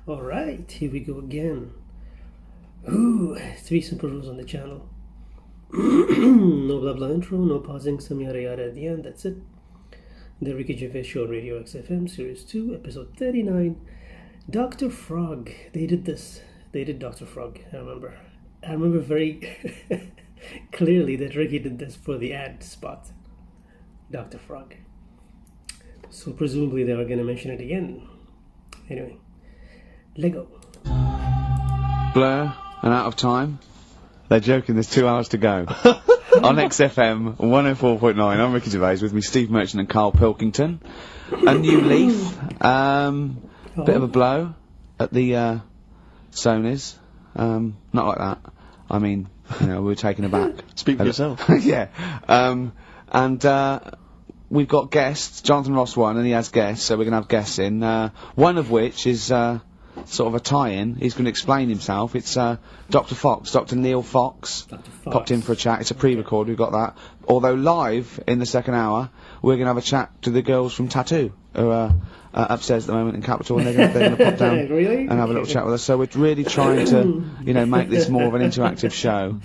Alright, here we go again. Ooh, 3 simple rules on the channel. No blah blah intro, no pausing, some yada yada at the end, that's it. The Ricky Gervais Show, Radio XFM, Series 2, Episode 39. Dr. Frog, they did this. They did Dr. Frog, I remember very clearly that Ricky did this for the ad spot. Dr. Frog. So presumably they were going to mention it again. Anyway, Lego. Blur and Out of Time. They're joking, there's 2 hours to go. On XFM 104.9, I'm Ricky Gervais, with me Steve Merchant and Karl Pilkington. A new leaf. Bit of a blow at the Sonys. Not like that. I mean, you know, we were taken aback. Speak for yourself. Yeah. We've got guests. Jonathan Ross won, and he has guests, so we're going to have guests in. One of which is sort of a tie-in. He's going to explain himself. It's Dr. Fox, Dr. Neil Fox. Popped in for a chat. It's a pre-record, we've got that. Although live, in the second hour, we're going to have a chat to the girls from Tattoo, who are upstairs at the moment in Capital, and they're going to pop down Really? and have a little chat with us. So we're really trying to, you know, make this more of an interactive show.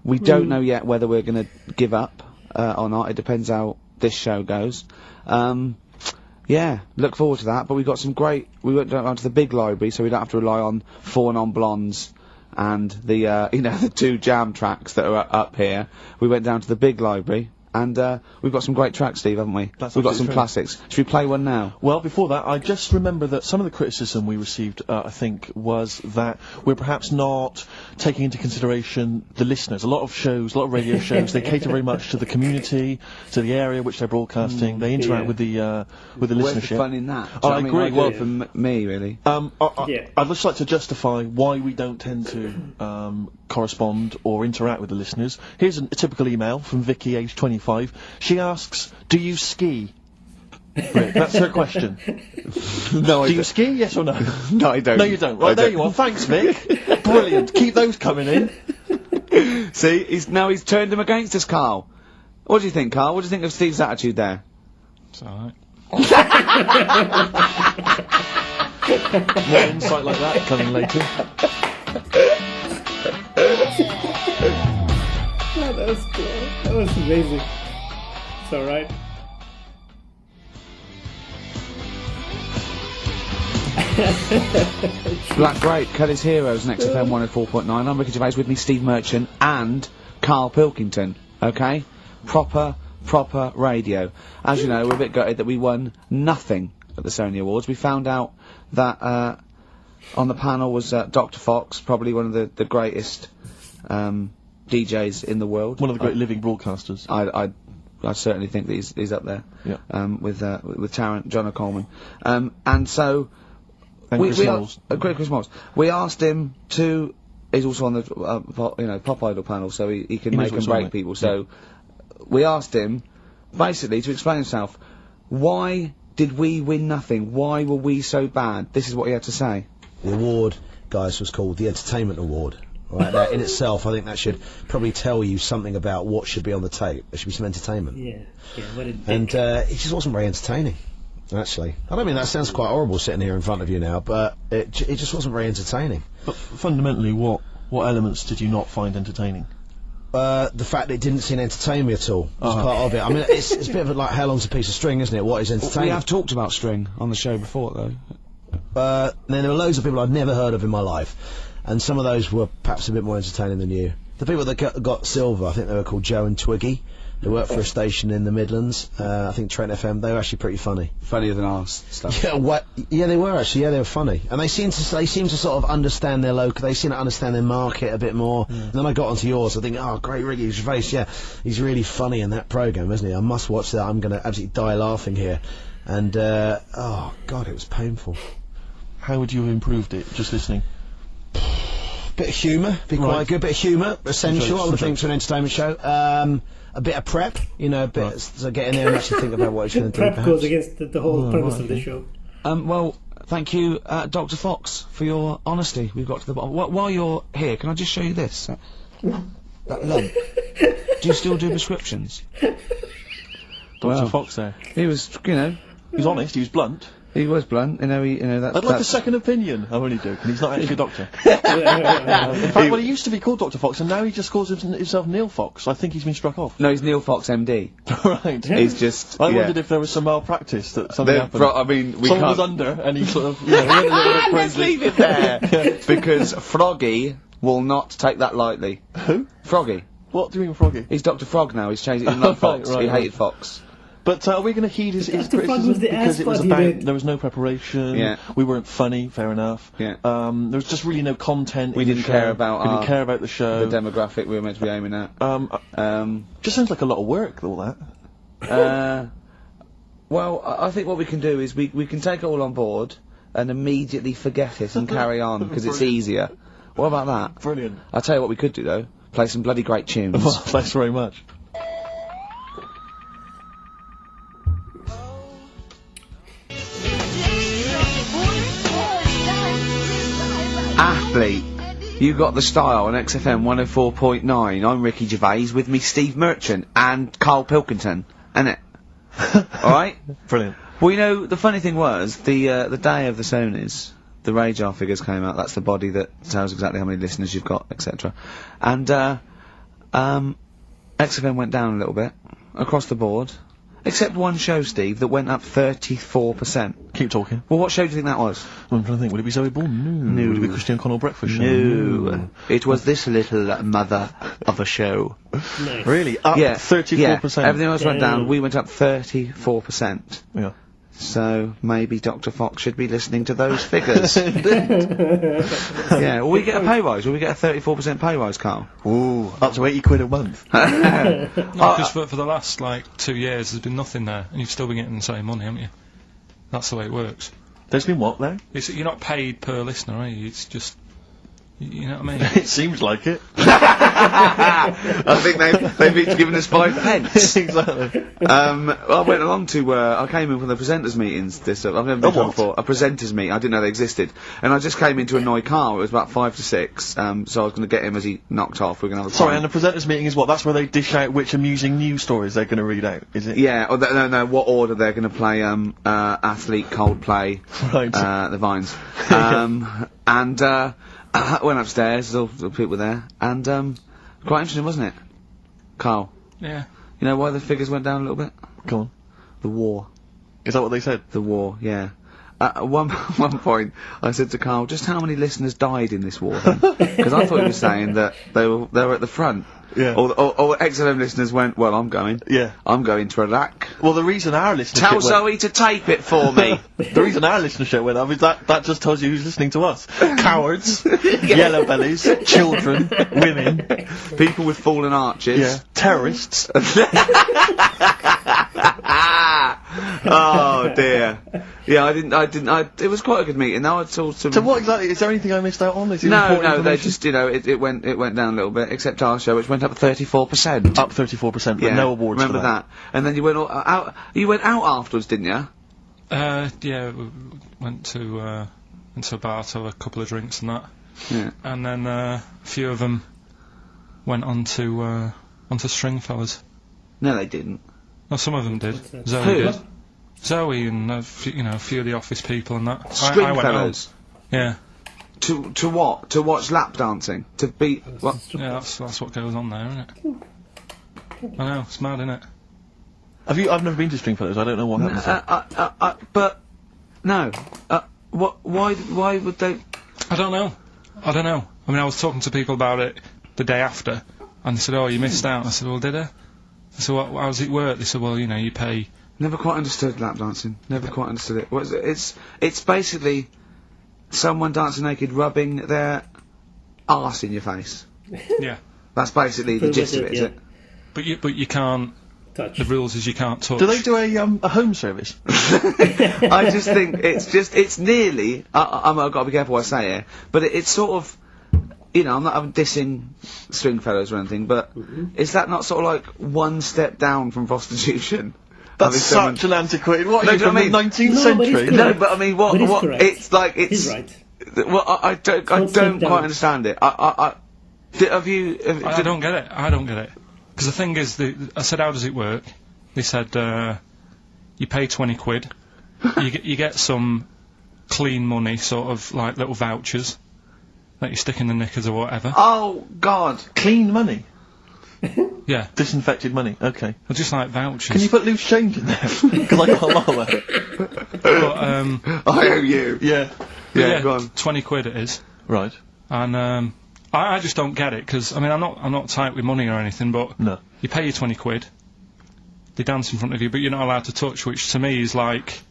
We don't know yet whether we're going to give up or not. It depends how this show goes. Yeah, look forward to that. But we've got some great. We went down to the big library, so we don't have to rely on 4 non-blondes and the you know, the 2 jam tracks that are up here. We went down to the big library. And we've got some great tracks, Steve, haven't we? We've got some classics. Should we play one now? Well, before that, I just remember that some of the criticism we received, I think, was that we're perhaps not taking into consideration the listeners. A lot of shows, a lot of radio shows, they cater very much to the community, to the area which they're broadcasting. They interact with the listenership. Where's the fun in that? I agree. Well, for me, really. I'd just like to justify why we don't tend to correspond or interact with the listeners. Here's a typical email from Vicky, age 25. She asks, do you ski? Right, that's her question. No, I do you ski, yes or no? No, I don't. No, you don't. Right, there you are. Thanks, Vic. Brilliant. Keep those coming in. See, he's turned him against us, Karl. What do you think, Karl? What do you think of Steve's attitude there? It's alright. More insight like that coming later. Oh, that was cool. That was amazing. It's alright. Black Grape, Kelly's Heroes, next FM 104.9. I'm Ricky Gervais, with me Steve Merchant and Karl Pilkington. Okay? Proper radio. As you know, we're a bit gutted that we won nothing at the Sony Awards. We found out that on the panel was Dr. Fox, probably one of the greatest DJs in the world. One of the great living broadcasters. I certainly think that he's up there. Yeah. With Tarrant, John O'Coleman. And so Chris Moles. Great Chris Moles. We asked him to. He's also on the Pop Idol panel, so he can make and break people. So we asked him basically to explain himself. Why did we win nothing? Why were we so bad? This is what he had to say. The award, guys, was called the Entertainment Award. Right, that in itself, I think that should probably tell you something about what should be on the tape. There should be some entertainment. Yeah, what a dick. And it just wasn't very entertaining, actually. I don't mean that sounds quite horrible sitting here in front of you now, but it just wasn't very entertaining. But fundamentally, what elements did you not find entertaining? The fact that it didn't seem entertain me at all was part of it. I mean, it's a bit of like how long's a piece of string, isn't it? What is entertaining? We have talked about string on the show before, though. Then there were loads of people I'd never heard of in my life. And some of those were perhaps a bit more entertaining than you. The people that got silver, I think they were called Joe and Twiggy. They worked for a station in the Midlands. I think Trent FM. They were actually pretty funny. Funnier than ours stuff. Yeah, yeah, they were actually. Yeah, they were funny. And they seem to sort of understand their local. They seem to understand their market a bit more. And then I got onto yours. I think, oh, great, Ricky Gervais. Yeah, he's really funny in that program, isn't he? I must watch that. I'm going to absolutely die laughing here. And oh God, it was painful. How would you have improved it? Just listening. Bit of humour, be quite good. Bit of humour, essential, I would think, to an entertainment show. A bit of prep, you know, a bit so get in there and actually think about what you're going to do. Prep goes against the whole premise of the show. Well, thank you, Dr. Fox, for your honesty. We've got to the bottom. While you're here, can I just show you this? That lump. Do you still do prescriptions? Dr. Fox there. He was, you know... He was honest, he was blunt. He was blunt, you know, that. I'd like a second opinion. I'm only joking. He's not actually a doctor. In fact, well, he used to be called Dr. Fox, and now he just calls himself Neil Fox. I think he's been struck off. No, he's Neil Fox, MD. Right. He's just. I wondered if there was some malpractice that something happened. I mean, we Someone can't. was under, and he sort of, you know, went a little bit Let's crazy. leave it there. Because Froggy will not take that lightly. Who? Froggy. What do you mean, Froggy? He's Dr. Frog now. He's changed it. He's not Fox. Right, he right. hated Fox. But are we going to heed his Dr. Frog criticism? was the Because it was ass buddy about, that- there was no preparation, Yeah. we weren't funny, fair enough. Yeah. There was just really no content We in the didn't show. care about We didn't our- care about the show. The demographic we were meant to be aiming at. Just sounds like a lot of work, all that. Well, I think what we can do is we can take it all on board and immediately forget it and carry on because it's easier. What about that? Brilliant. I'll tell you what we could do though. Play some bloody great tunes. Well, thanks very much. Athlete, you got the style on XFM 104.9. I'm Ricky Gervais, with me Steve Merchant and Karl Pilkington, innit? Alright? Brilliant. Well, you know, the funny thing was, the day of the Sonys, the radar figures came out. That's the body that tells exactly how many listeners you've got, etc. And, XFM went down a little bit, across the board. Except one show, Steve, that went up 34%. Keep talking. Well, what show do you think that was? I'm trying to think. Would it be Zoe Bourne? No. No. Would it be Christian Connell Breakfast Show? No. It was this little mother of a show. Nice. Really? Up 34%? Yeah. Everything else went down. Damn. We went up 34%. Yeah. So maybe Dr. Fox should be listening to those figures. Yeah. Will we get a pay rise? Will we get a 34% pay rise, Karl? Ooh, up to 80 quid a month. No, because for the last, 2 years, there's been nothing there, and you've still been getting the same money, haven't you? That's the way it works. There's been what, there? You're not paid per listener, are you? It's just... You know what I mean? It seems like it. I think they've each given us 5 pence. Exactly. I went along to, I came in from the presenters meetings I've never been to one what? before. A presenters meet, I didn't know they existed. And I just came in to annoy Karl, it was about 5 to 6, so I was going to get him as he knocked off, we're going to have a Sorry, pint. and the presenters meeting is what? That's where they dish out which amusing news stories they're going to read out, is it? Yeah, or no, what order they're going to play, Athlete, Coldplay, Right. the Vines. And, I went upstairs, all the people were there, and, quite interesting, wasn't it? Karl, Yeah. you know why the figures went down a little bit? Go on. The war. Is that what they said? The war, yeah. At one point, I said to Karl, just how many listeners died in this war then? Because I thought he was saying that they were at the front. Yeah. Or XFM listeners went, well, I'm going. Yeah. I'm going to Iraq. Well, the reason our listenership Tell went... Zoe to tape it for me. The reason our listenership went up is that just tells you who's listening to us. Cowards, yellow bellies, children, women, People with fallen arches. yeah, terrorists. Oh dear. Yeah, it was quite a good meeting. Now I saw some... So what exactly, is there anything I missed out on? Is it No, important they information? just, it went down a little bit, except our show, which went up 34%. Up 34%, but no awards remember for that. And then you went out afterwards, didn't you? Yeah, we went to a bar to have a couple of drinks and that. Yeah. And then, a few of them went onto Stringfellas. No, they didn't. No, some of them did. that? Zoe Who? did. Zoe and, a few of the office people and that. I went home. Stringfellas. Yeah. To what? To watch lap dancing? To beat... What? Yeah, that's what goes on there, isn't it? I know, it's mad, isn't it? I've never been to Stringfellows, I don't know what happens there. But... No. Why would they... I don't know. I mean, I was talking to people about it the day after, and they said, oh, you missed out. I said, well, did I? I said, well, how does it work? They said, well, you pay... Never quite understood lap dancing. Never quite understood it. What is it? It's basically someone dancing naked rubbing their arse in your face. Yeah. That's basically the Pretty gist much of it, it, is yeah. it? But you can't... Touch. The rules is you can't touch. Do they do a home service? I just think it's nearly. I've got to be careful what I say here, but it's sort of, I'm not dissing Stringfellows or anything, but is that not sort of like one step down from prostitution? That's Having such an antiquated... What, No, are you do you from know the what I 19th No, but it's century? correct. No, but I mean, But it's what? correct. It's like it's. He's right. Well, I don't step quite down. understand it. Have you? I don't get it. I don't get it. Because the thing is, I said, how does it work? They said, you pay 20 quid, you get some clean money, sort of like little vouchers that you stick in the knickers or whatever. Oh, God. Clean money? Yeah. Disinfected money, okay. Or just like vouchers. Can you put loose change in there? Because I got a lot of that. But, I owe you. Yeah. yeah, go on. 20 quid it is. Right. And, I just don't get it, because, I mean, I'm not tight with money or anything, but No. you pay your 20 quid, they dance in front of you, but you're not allowed to touch, which to me is like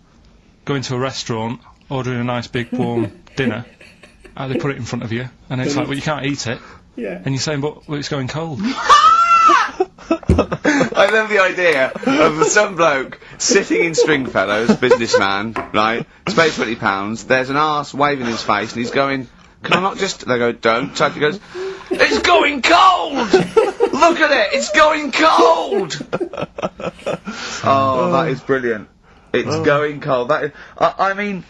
going to a restaurant, ordering a nice big warm dinner, they put it in front of you, and it's like, well, you can't eat it, Yeah. and you're saying, but well, it's going cold. I love the idea of some bloke sitting in Stringfellows, businessman, right, he's paid £20, there's an arse waving in his face, and he's going, can I not just... They go, don't. He goes, it's going cold! Look at it, it's going cold! Oh, that is brilliant. It's going cold. I mean,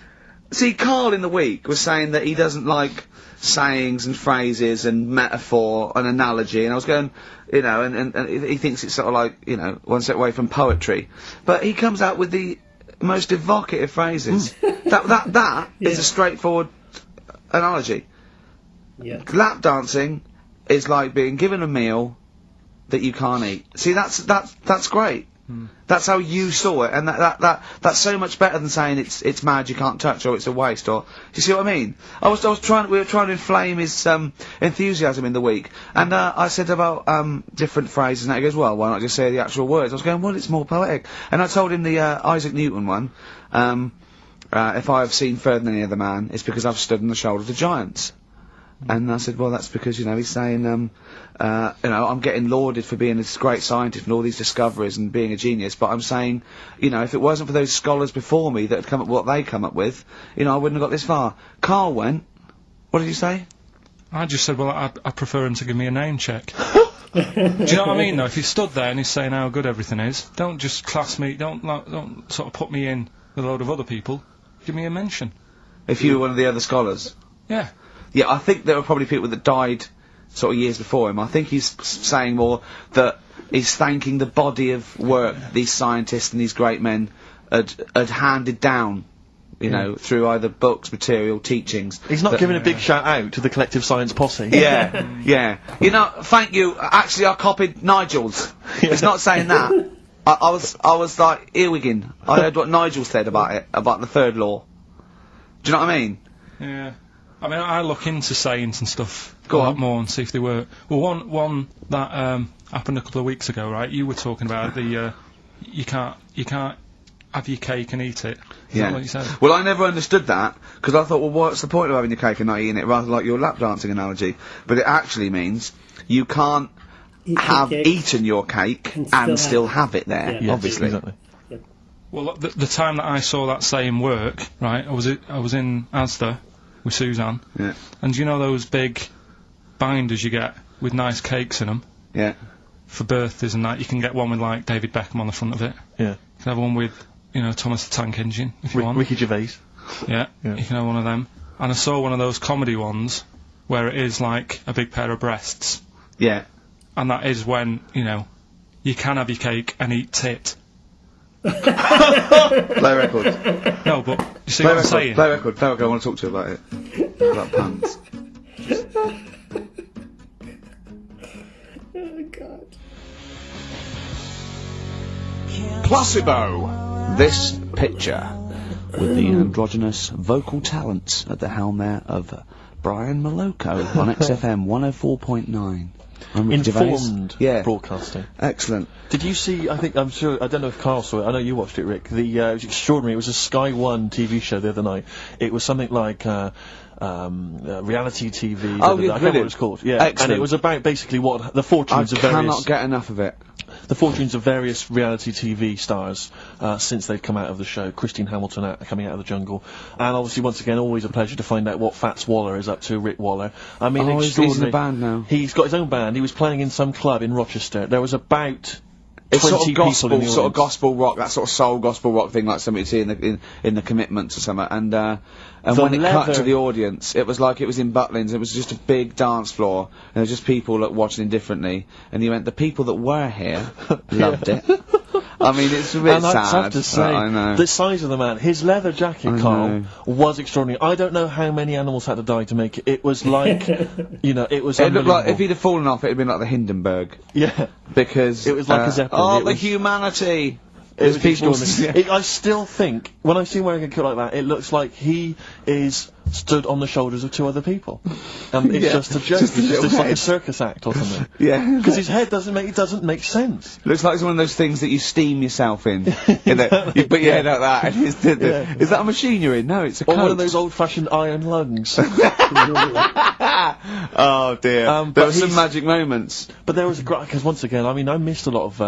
see, Karl in the week was saying that he doesn't like sayings and phrases and metaphor and analogy, and I was going, you know, and he thinks it's sort of like, you know, one step away from poetry. But he comes out with the most evocative phrases. that is a straightforward analogy. Yeah. Lap dancing is like being given a meal that you can't eat. See, that's great. That's how you saw it, and that's so much better than saying it's mad, you can't touch, or it's a waste, or... Do you see what I mean? we were trying to inflame his enthusiasm in the week, and I said about different phrases, and he goes, well, why not just say the actual words? I was going, well, it's more poetic. And I told him the Isaac Newton one, if I have seen further than any other man, it's because I've stood on the shoulders of giants. And I said, well, that's because, you know, he's saying, you know, I'm getting lauded for being this great scientist and all these discoveries and being a genius, but I'm saying, you know, if it wasn't for those scholars before me that had come up with what they come up with, you know, I wouldn't have got this far. Karl went, what did you say? I just said, well, I prefer him to give me a name check. Do you know what I mean, though? If he stood there and he's saying how good everything is, don't just class me, don't sort of put me in with a load of other people. Give me a mention. If you were one of the other scholars? Yeah. Yeah, I think there were probably people that died sort of years before him. I think he's saying more that he's thanking the body of work these scientists and these great men had handed down, you know, through either books, material, teachings. He's not giving a big shout out to the collective science posse. Yeah, yeah. You know, thank you. Actually, I copied Nigel's. He's not saying that. I was like earwigging. I heard what Nigel said about it, about the third law. Do you know what I mean? Yeah. I mean, I look into sayings and stuff Go a lot on. more and see if they work. Well, one that happened a couple of weeks ago, right? You were talking about the you can't have your cake and eat it. Is that what you said? Well, I never understood that, because I thought, well, what's the point of having your cake and not eating it, rather like your lap dancing analogy? But it actually means you can't have eaten your cake and still have it there, Yeah. obviously. Exactly. Well, the time that I saw that saying work, right? I was in Asda with Suzanne. Yeah. And you know those big binders you get with nice cakes in them Yeah. for birthdays and that? You can get one with like David Beckham on the front of it. Yeah. You can have one with, you know, Thomas the Tank Engine if you want. Ricky Gervais. Yeah, you can have one of them. And I saw one of those comedy ones where it is like a big pair of breasts. Yeah. And that is when, you know, you can have your cake and eat tit. Play record. No, but you see Play what I'm record. saying? Play record. Play record. I want to talk to you about it. About puns. Oh, God. Placebo. This picture with the androgynous vocal talents at the helm there of Brian Moloko on XFM 104.9. I'm Ricky Gervais. Informed broadcasting. Excellent. Did you see, I'm sure, I don't know if Karl saw it, I know you watched it, Rick, it was extraordinary, it was a Sky One TV show the other night. It was something like, reality TV, Oh, I yeah, can't remember what it was called, yeah. Excellent. And it was about basically what, the fortunes I of various... cannot get enough of it. The fortunes of various reality TV stars since they've come out of the show. Christine Hamilton coming out of the jungle. And obviously, once again, always a pleasure to find out what Fats Waller is up to, Rick Waller. I mean, he's in a band now. He's got his own band. He was playing in some club in Rochester. There was about... It's 20 sort of people gospel, in the sort of audience. gospel rock, that sort of soul gospel rock thing, like something you see in the Commitments or something. And when it cut to the audience, it was like it was in Butlins. It was just a big dance floor, and there was just people watching indifferently. And he went, the people that were here loved it. I mean, it's a bit And I sad. have to say, I know. the size of the man, his leather jacket, Karl, was extraordinary. I don't know how many animals had to die to make it. It was like, you know, it was It looked like, unbelievable. if he'd have fallen off, it'd been like the Hindenburg. Yeah. Because... It was like a Zeppelin. Oh, It the was- humanity! It was people... extraordinary. I still think, when I see him wearing a coat like that, it looks like he is stood on the shoulders of two other people. And it's Yeah, just a joke. just a It's little just like a head. circus act or something. Yeah. Because his head doesn't make sense. Looks like it's one of those things that you steam yourself in. You know, you put your head like that, and it's Yeah. is that a machine you're in? No, it's a Or coat. one of those old-fashioned iron lungs. Oh dear. But There were some he's- magic moments. But there was a because once again, I mean, I missed a lot of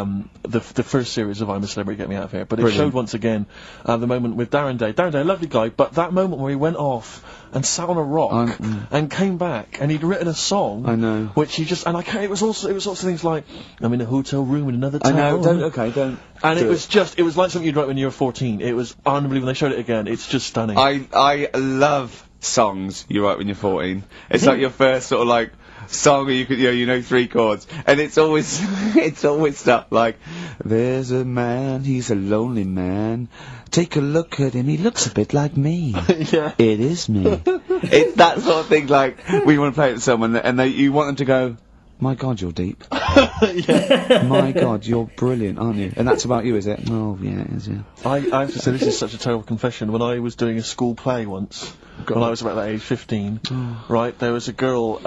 the first series of I'm a Celebrity, Get Me Out of Here, but it Brilliant. showed once again the moment with Darren Day. Darren Day, a lovely guy, but that moment where he went off and sat on a rock and came back and he'd written a song. I know. Which he just and I can't. It was also things like I'm in a hotel room in another town. I know. Don't. And do it was just, it was like something you'd write when you were 14. It was unbelievable. They showed it again. It's just stunning. I love songs you write when you're 14. It's like your first sort of like song where you know 3 chords, and it's always it's always stuff like there's a man, he's a lonely man. Take a look at him, he looks a bit like me. Yeah. It is me. It's that sort of thing. Like we want to play it with someone, and you want them to go, my God, you're deep. Yeah. My God, you're brilliant, aren't you? And that's about you, is it? Oh, yeah, it is, yeah. I have to say, this is such a terrible confession. When I was doing a school play once, when I was about that age, 15, right, there was a girl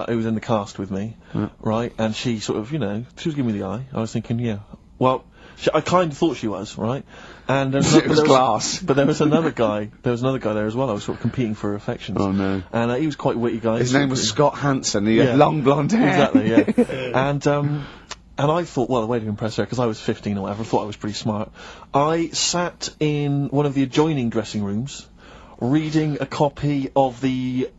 who was in the cast with me, right, and she sort of, you know, she was giving me the eye. I was thinking, yeah, well, I kind of thought she was, right? And there was, It was glass. But there was another guy. There was another guy there as well. I was sort of competing for her affections. Oh, no. And he was quite a witty guy. His name was Scott Hansen. He had long blonde hair. Exactly, yeah. And I thought, well, the way to impress her, because I was 15 or whatever, I thought I was pretty smart. I sat in one of the adjoining dressing rooms, reading a copy of the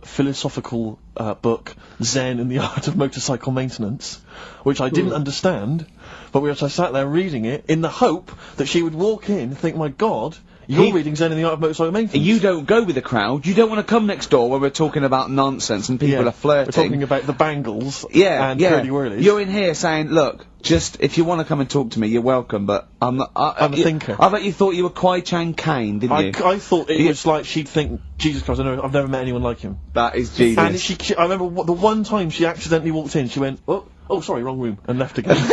philosophical book Zen and the Art of Motorcycle Maintenance, which I didn't understand, but I sat there reading it in the hope that she would walk in and think, my God, you're reading Zen and the Art of Motorcycle Maintenance. You don't go with the crowd. You don't want to come next door when we're talking about nonsense and people are flirting. We're talking about the bangles and yeah. curly whirlies. You're in here saying, look, just, if you want to come and talk to me, you're welcome, but I'm not... I'm a thinker. I bet you thought you were Kwai Chang Kane, didn't you? I thought it was like she'd think, Jesus Christ, I've never met anyone like him. That is genius. And I remember the one time she accidentally walked in, she went, oh, sorry, wrong room, and left again. And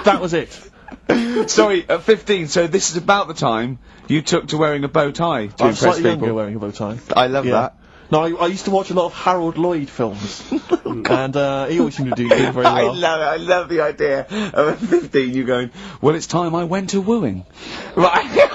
that was it. Sorry, at 15, so this is about the time you took to wearing a bow tie to I'm impress slightly people. younger wearing a bow tie. I love that. No, I used to watch a lot of Harold Lloyd films, and he always seemed to do very well. I love it. I love the idea of a 15 you going, well, it's time I went to wooing. Right.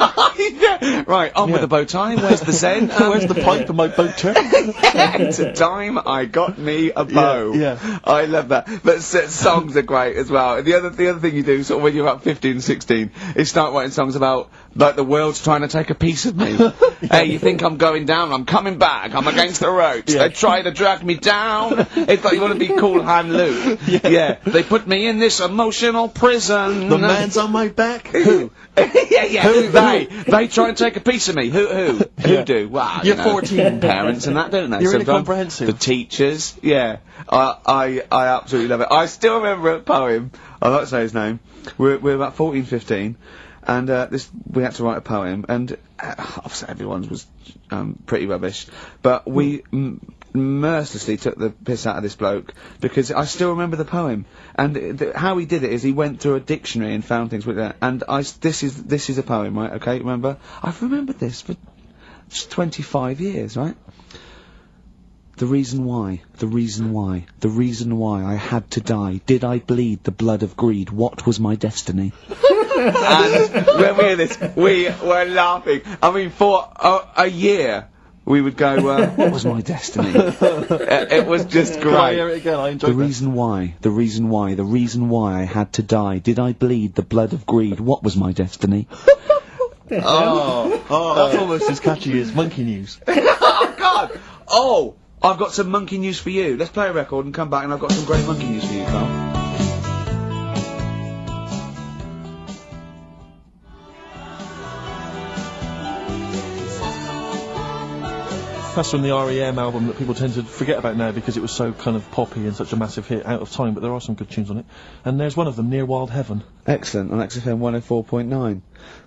Right, on with the bow tie. Where's the Zen? Where's the pipe and my boat turn? It's a time I got me a bow. Yeah. I love that. But songs are great as well. The other thing you do, sort of when you're about 15, 16, is start writing songs about, like, the world's trying to take a piece of me. Hey, you think I'm going down? I'm coming back. I'm against the ropes. They try to drag me down. It's like you want to be Cool Hand Luke. Yeah. They put me in this emotional prison. The man's on my back. Who? Yeah. They try and take a piece of me. Who do? Well, You're you know, 14. parents and that, don't they? You're really sometimes. comprehensive. The teachers. Yeah. I absolutely love it. I still remember a poem. I'll not say his name. We're about 14, 15. And we had to write a poem, and obviously everyone's was pretty rubbish, but we mercilessly took the piss out of this bloke, because I still remember the poem, and how he did it is he went through a dictionary and found things with that, and this is a poem, right, okay, remember? I've remembered this for just 25 years, right? The reason why I had to die. Did I bleed the blood of greed? What was my destiny? And when we hear this, we were laughing. I mean, for a year, we would go, what was my destiny? It was just great. I hear it again, I enjoyed The reason why I had to die. Did I bleed the blood of greed? What was my destiny? That's almost as catchy as Monkey News. Oh, God! Oh! I've got some monkey news for you. Let's play a record and come back, and I've got some great monkey news for you, Karl. Blockbuster and the R.E.M. album that people tend to forget about now because it was so kind of poppy and such a massive hit out of time, but there are some good tunes on it. And there's one of them, Near Wild Heaven. Excellent, on XFM 104.9.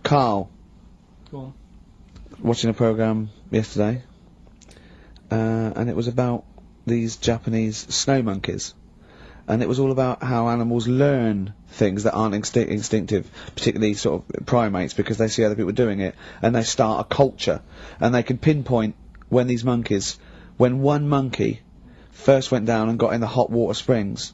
Karl. Go on. Watching a programme yesterday, and it was about these Japanese snow monkeys. And it was all about how animals learn things that aren't instinctive, particularly sort of primates, because they see other people doing it, and they start a culture. And they can pinpoint when one monkey first went down and got in the hot water springs,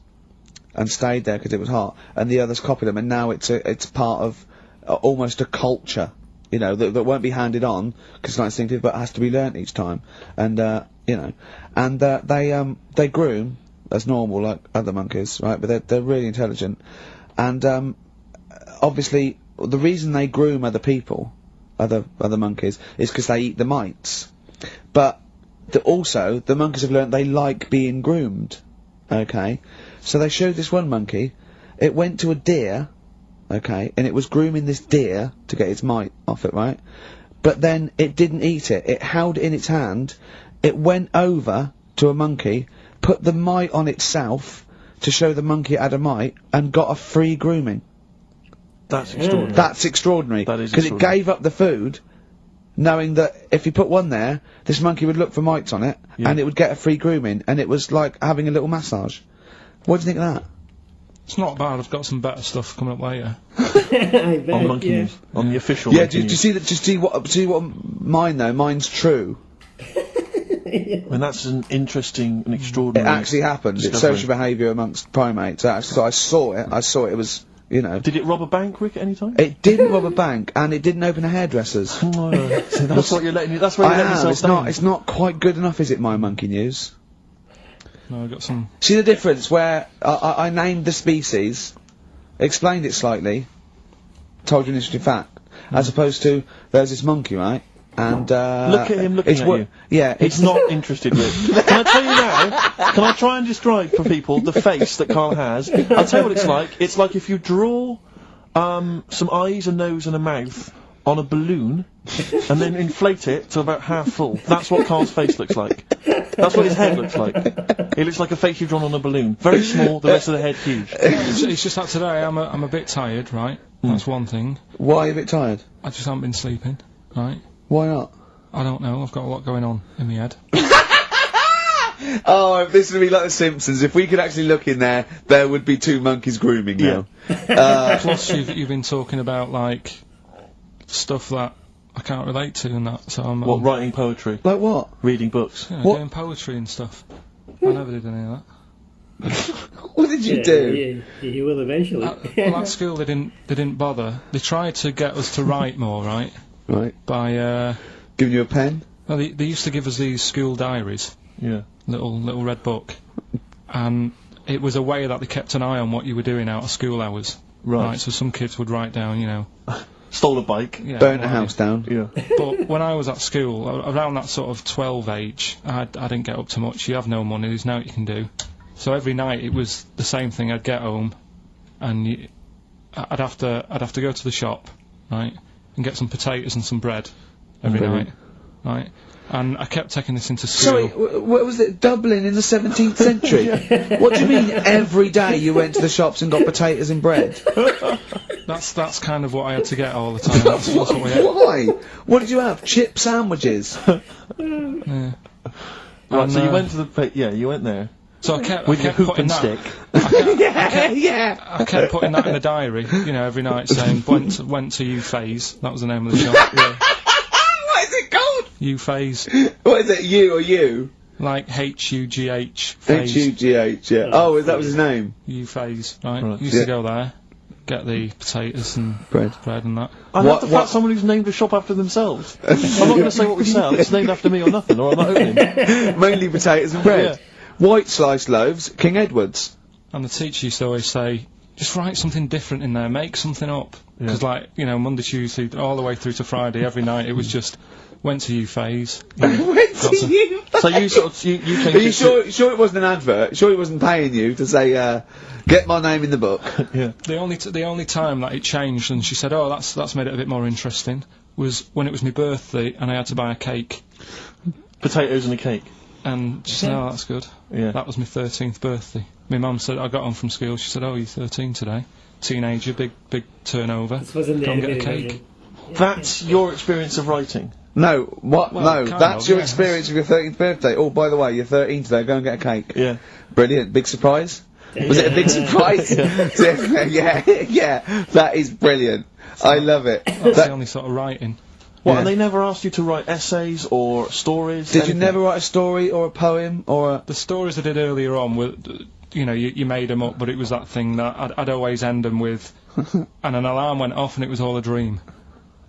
and stayed there because it was hot, and the others copied them, and now it's part of almost a culture, you know, that won't be handed on, because it's not instinctive, but has to be learnt each time. And, you know, and they groom as normal, like other monkeys, right? But they're really intelligent, and obviously the reason they groom other people, other monkeys, is because they eat the mites. But also the monkeys have learnt they like being groomed. Okay, so they showed this one monkey. It went to a deer, okay, and it was grooming this deer to get its mite off it, right? But then it didn't eat it. It held it in its hand. It went over to a monkey, put the mite on itself to show the monkey it had a mite, and got a free grooming. That's extraordinary. That's extraordinary. That is because it extraordinary. gave up the food, knowing that if you put one there, this monkey would look for mites on it, and it would get a free grooming, and it was like having a little massage. What do you think of that? It's not bad. I've got some better stuff coming up later. I bet, On Monkey yeah. News. On the official Yeah, Monkey do you News. see that? Just see what mine though. Mine's true. And that's an interesting and It extraordinary... actually happened. It's discovery. social behaviour amongst primates. So I saw it. It was, you know. Did it rob a bank, Rick, at any time? It didn't rob a bank, and it didn't open a hairdresser's. So that's what you're letting... That's where you're letting yourself down. It's not quite good enough, is it, my Monkey News? No, I've got some. See the difference where I named the species, explained it slightly, told you an interesting fact, as opposed to there's this monkey, right? And Look at him looking at you. Yeah, He's not interested, Rick. Can I tell you now? Can I try and describe for people the face that Karl has? I'll tell you what it's like. It's like if you draw some eyes, a nose, and a mouth on a balloon, and then inflate it to about half full. That's what Karl's face looks like. That's what his head looks like. It looks like a face you've drawn on a balloon. Very small, the rest of the head huge. It's just that today I'm a bit tired, right? That's one thing. Why are you a bit tired? I just haven't been sleeping, right? Why not? I don't know. I've got a lot going on in my head. Oh, if this would be like The Simpsons, if we could actually look in there, there would be two monkeys grooming now. Plus, you've been talking about like stuff that I can't relate to and that. So I'm What, writing poetry? Like what? Reading books? yeah, what? doing poetry and stuff. I never did any of that. What did you do? Yeah, you will eventually. Well, at school they didn't bother. They tried to get us to write more, right? Right. By Giving you a pen? well, they used to give us these school diaries, Yeah. little red book, and it was a way that they kept an eye on what you were doing out of school hours. Right. So some kids would write down, you know. Stole a bike. Yeah, Burn a what house have down. Yeah. you. But when I was at school, around that sort of 12 age, I didn't get up to much. You have no money. There's nothing you can do. So every night it was the same thing. I'd get home, and I'd have to go to the shop, right, and get some potatoes and some bread every Brilliant. night, right. And I kept taking this into school. Sorry, what was it? Dublin in the 17th century? What do you mean every day you went to the shops and got potatoes and bread? That's kind of what I had to get all the time. That's what we had. Why? What did you have? Chip sandwiches? Yeah. Right, And, so you went to the... you went there. So I kept With your hoop putting and that. stick. Yeah. I kept putting that in the diary, you know, every night saying went to U-Phase. That was the name of the shop. Yeah. What is it called? U-Phase, What is it, you or you? like H-U-G-H. Phase. H-U-G-H, yeah. Oh, that was his name? U-Phase, right? Right. Used Yeah. to go there, get the potatoes and Bread. and that. I What- love the what- fact someone who's named a shop after themselves. I'm not going to say what we sell. It's named after me or nothing, or I'm not opening. Mainly potatoes and bread. White sliced loaves, King Edward's. And the teacher used to always say, just write something different in there, make something up. Because, like, you know, Monday, Tuesday, all the way through to Friday, every night, it was just, went to U-Phase. Went to you. So you sort of... You changed Are you it sure it wasn't an advert? Sure he wasn't paying you to say, get my name in the book? Yeah. The only time that it changed, and she said, oh, that's made it a bit more interesting, was when it was my birthday and I had to buy a cake. Potatoes and a cake. And she said, oh, that's good. Yeah. That was my 13th birthday. My mum said, I got home from school, she said, oh, you're 13 today. Teenager, big turnover. This wasn't the Go and get a animated cake. version. That's your experience of writing. No, what? Well, no, kind that's of, your yeah. experience of your 13th birthday. Oh, by the way, you're 13 today, go and get a cake. Yeah. Brilliant, big surprise? Was it a big surprise? yeah, that is brilliant. I love it. That's the only sort of writing. What, Yeah. and they never asked you to write essays or stories? Did you anything? never write a story or a poem or a... The stories I did earlier on were, you know, you made them up, but it was that thing that I'd always end them with, and an alarm went off and it was all a dream.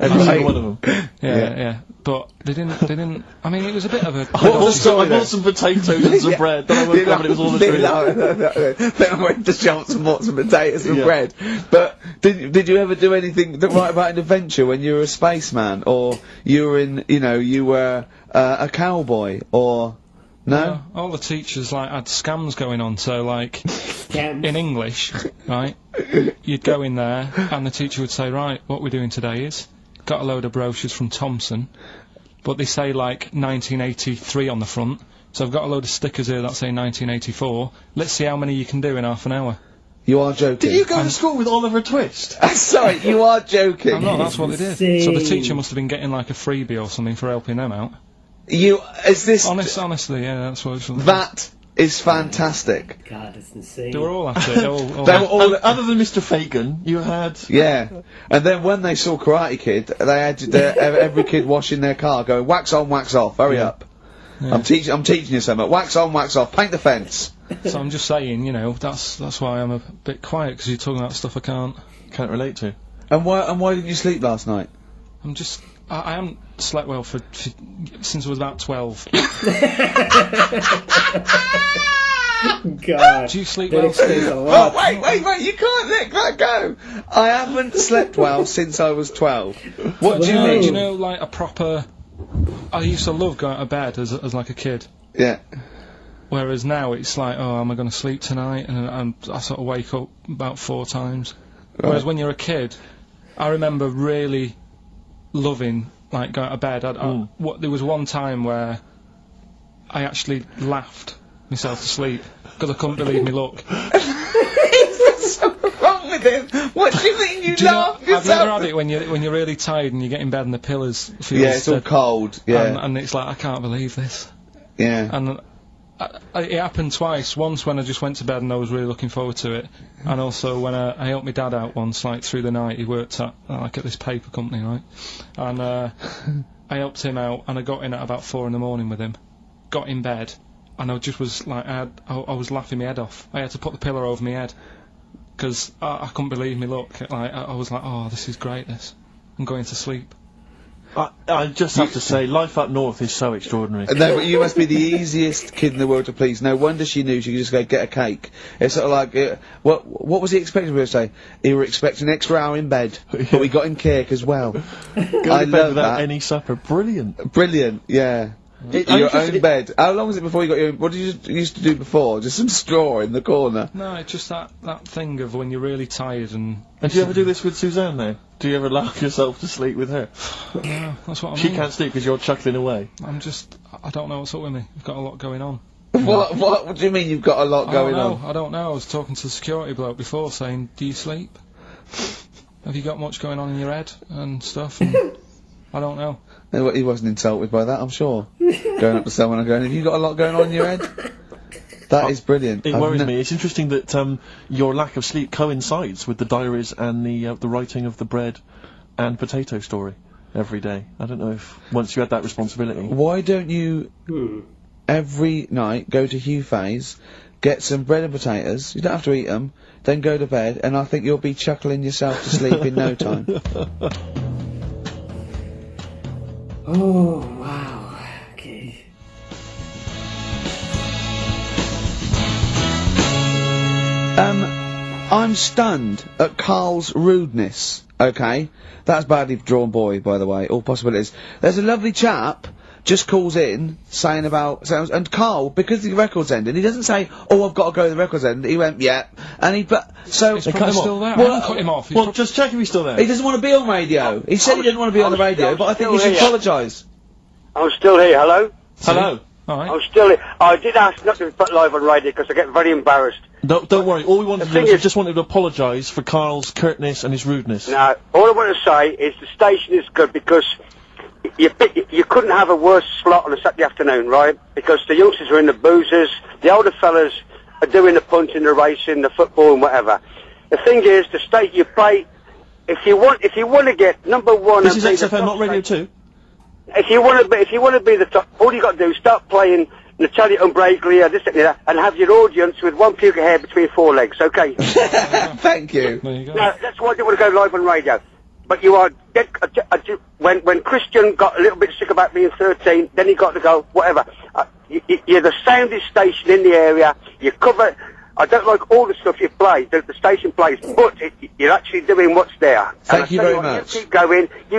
Every Right. single one of them. Yeah. But they didn't, I mean, it was a bit of a... I bought then? some potatoes and some bread, then I woke up and it was all a dream. No. Then I went to shops and bought some potatoes and Yeah. bread. But did you ever do anything that write about an adventure when you were a spaceman, or you were in, you know, you were a cowboy, or no? All the teachers, like, had scams going on, so, like, in English, right, you'd go in there, and the teacher would say, right, what we're doing today is, got a load of brochures from Thompson, but they say, like, 1983 on the front, so I've got a load of stickers here that say 1984, let's see how many you can do in half an hour. You are joking. Did you go to school with Oliver Twist? Sorry, you are joking. I know, that's what they did. Insane. So the teacher must have been getting, like, a freebie or something for helping them out. Is this... Honestly, yeah, that's what it was. That is fantastic. God, it's insane. They were all at it, all They were all... Other than Mr. Fagan, you had... Yeah, and then when they saw Karate Kid, they had every kid washing their car, going wax on, wax off, hurry up. Yeah. I'm teaching you something. Wax on, wax off, paint the fence. So I'm just saying, you know, that's why I'm a bit quiet, because you're talking about stuff I can't relate to. And why didn't you sleep last night? I'm just... I haven't slept well since I was about 12. God. Do you sleep That well, explains Steve? a lot. Oh, wait, you can't let that go. I haven't slept well since I was 12. What do you Wow. mean? Do you know, like, a proper... I used to love going to bed as like a kid. Yeah. Whereas now it's like, oh, am I going to sleep tonight? And I sort of wake up about 4 times. Whereas when you're a kid, I remember really loving, like, going to bed. There was one time where I actually laughed myself to sleep because I couldn't believe me luck. What's so wrong with him? What do you mean you laugh Have you ever yourself? had it when you're really tired and you get in bed and the pillows feel Yeah, it's all cold. Yeah. and it's like, I can't believe this. Yeah. And it happened twice. Once when I just went to bed and I was really looking forward to it, and also when I helped my dad out once, like, through the night. He worked at this paper company, right? And I helped him out, and I got in at about 4 in the morning with him. Got in bed, and I just was like, I was laughing my head off. I had to put the pillow over my head because I couldn't believe me luck. Like, I was like, oh, this is great. This, I'm going to sleep. I just have to say, life up north is so extraordinary. No, but you must be the easiest kid in the world to please. No wonder she knew she could just go get a cake. It's sort of like, what was he expecting me to say? He were expecting an extra hour in bed, but we got him cake as well. Go I to bed love without that. any supper. Brilliant. Brilliant, yeah. Your own bed. How long was it before you got your... What did you used to do before? Just some straw in the corner? No, it's just that thing of when you're really tired and... And do you ever do this with Suzanne now? Do you ever laugh yourself to sleep with her? No, that's what I mean. She can't sleep because you're chuckling away. I don't know what's up with me. I've got a lot going on. What do you mean you've got a lot going on? I don't know. I was talking to the security bloke before saying, do you sleep? Have you got much going on in your head and stuff? And I don't know. No, he wasn't insulted by that, I'm sure. Going up to someone and going, have you got a lot going on in your head? That is brilliant. It worries me. It's interesting that your lack of sleep coincides with the diaries and the writing of the bread and potato story every day. I don't know if once you had that responsibility. Why don't you every night go to Gervais, get some bread and potatoes, you don't have to eat them, then go to bed, and I think you'll be chuckling yourself to sleep in no time. Oh, wow. Okay. I'm stunned at Karl's rudeness, okay? That's badly drawn boy, by the way, all possibilities. There's a lovely chap just calls in, saying about... And Karl, because the record's ended, he doesn't say, oh, I've got to go to the record's end. He went, yeah. And he... So... He's probably still there. Well, I haven't cut him off. Well, just check if he's still there. He doesn't want to be on radio. He said he didn't want to be on the radio, but I think he should apologise. I'm still here, hello? Hello. All right. I'm still. I did ask not to put live on radio because I get very embarrassed. No, don't worry. All we wanted to do is thing we just wanted to apologise for Karl's curtness and his rudeness. Now, all I want to say is the station is good because you couldn't have a worse slot on a Saturday afternoon, right? Because the youngsters are in the boozers, the older fellas are doing the punting, the racing, the football, and whatever. The thing is, the state you play. If you want to get number one. This is XFM, not Radio 2. If you want to be the top, all you got to do is start playing Natalia Umbraglia, this and that, and have your audience with one puke of hair between four legs. Okay. Thank you. There you go. Now, that's why I didn't want to go live on radio. But you are dead. When Christian got a little bit sick about being 13, then he got to go. Whatever. You're the soundest station in the area. You cover. I don't like all the stuff you play, the station plays, but you're actually doing what's there. Thank you very much. You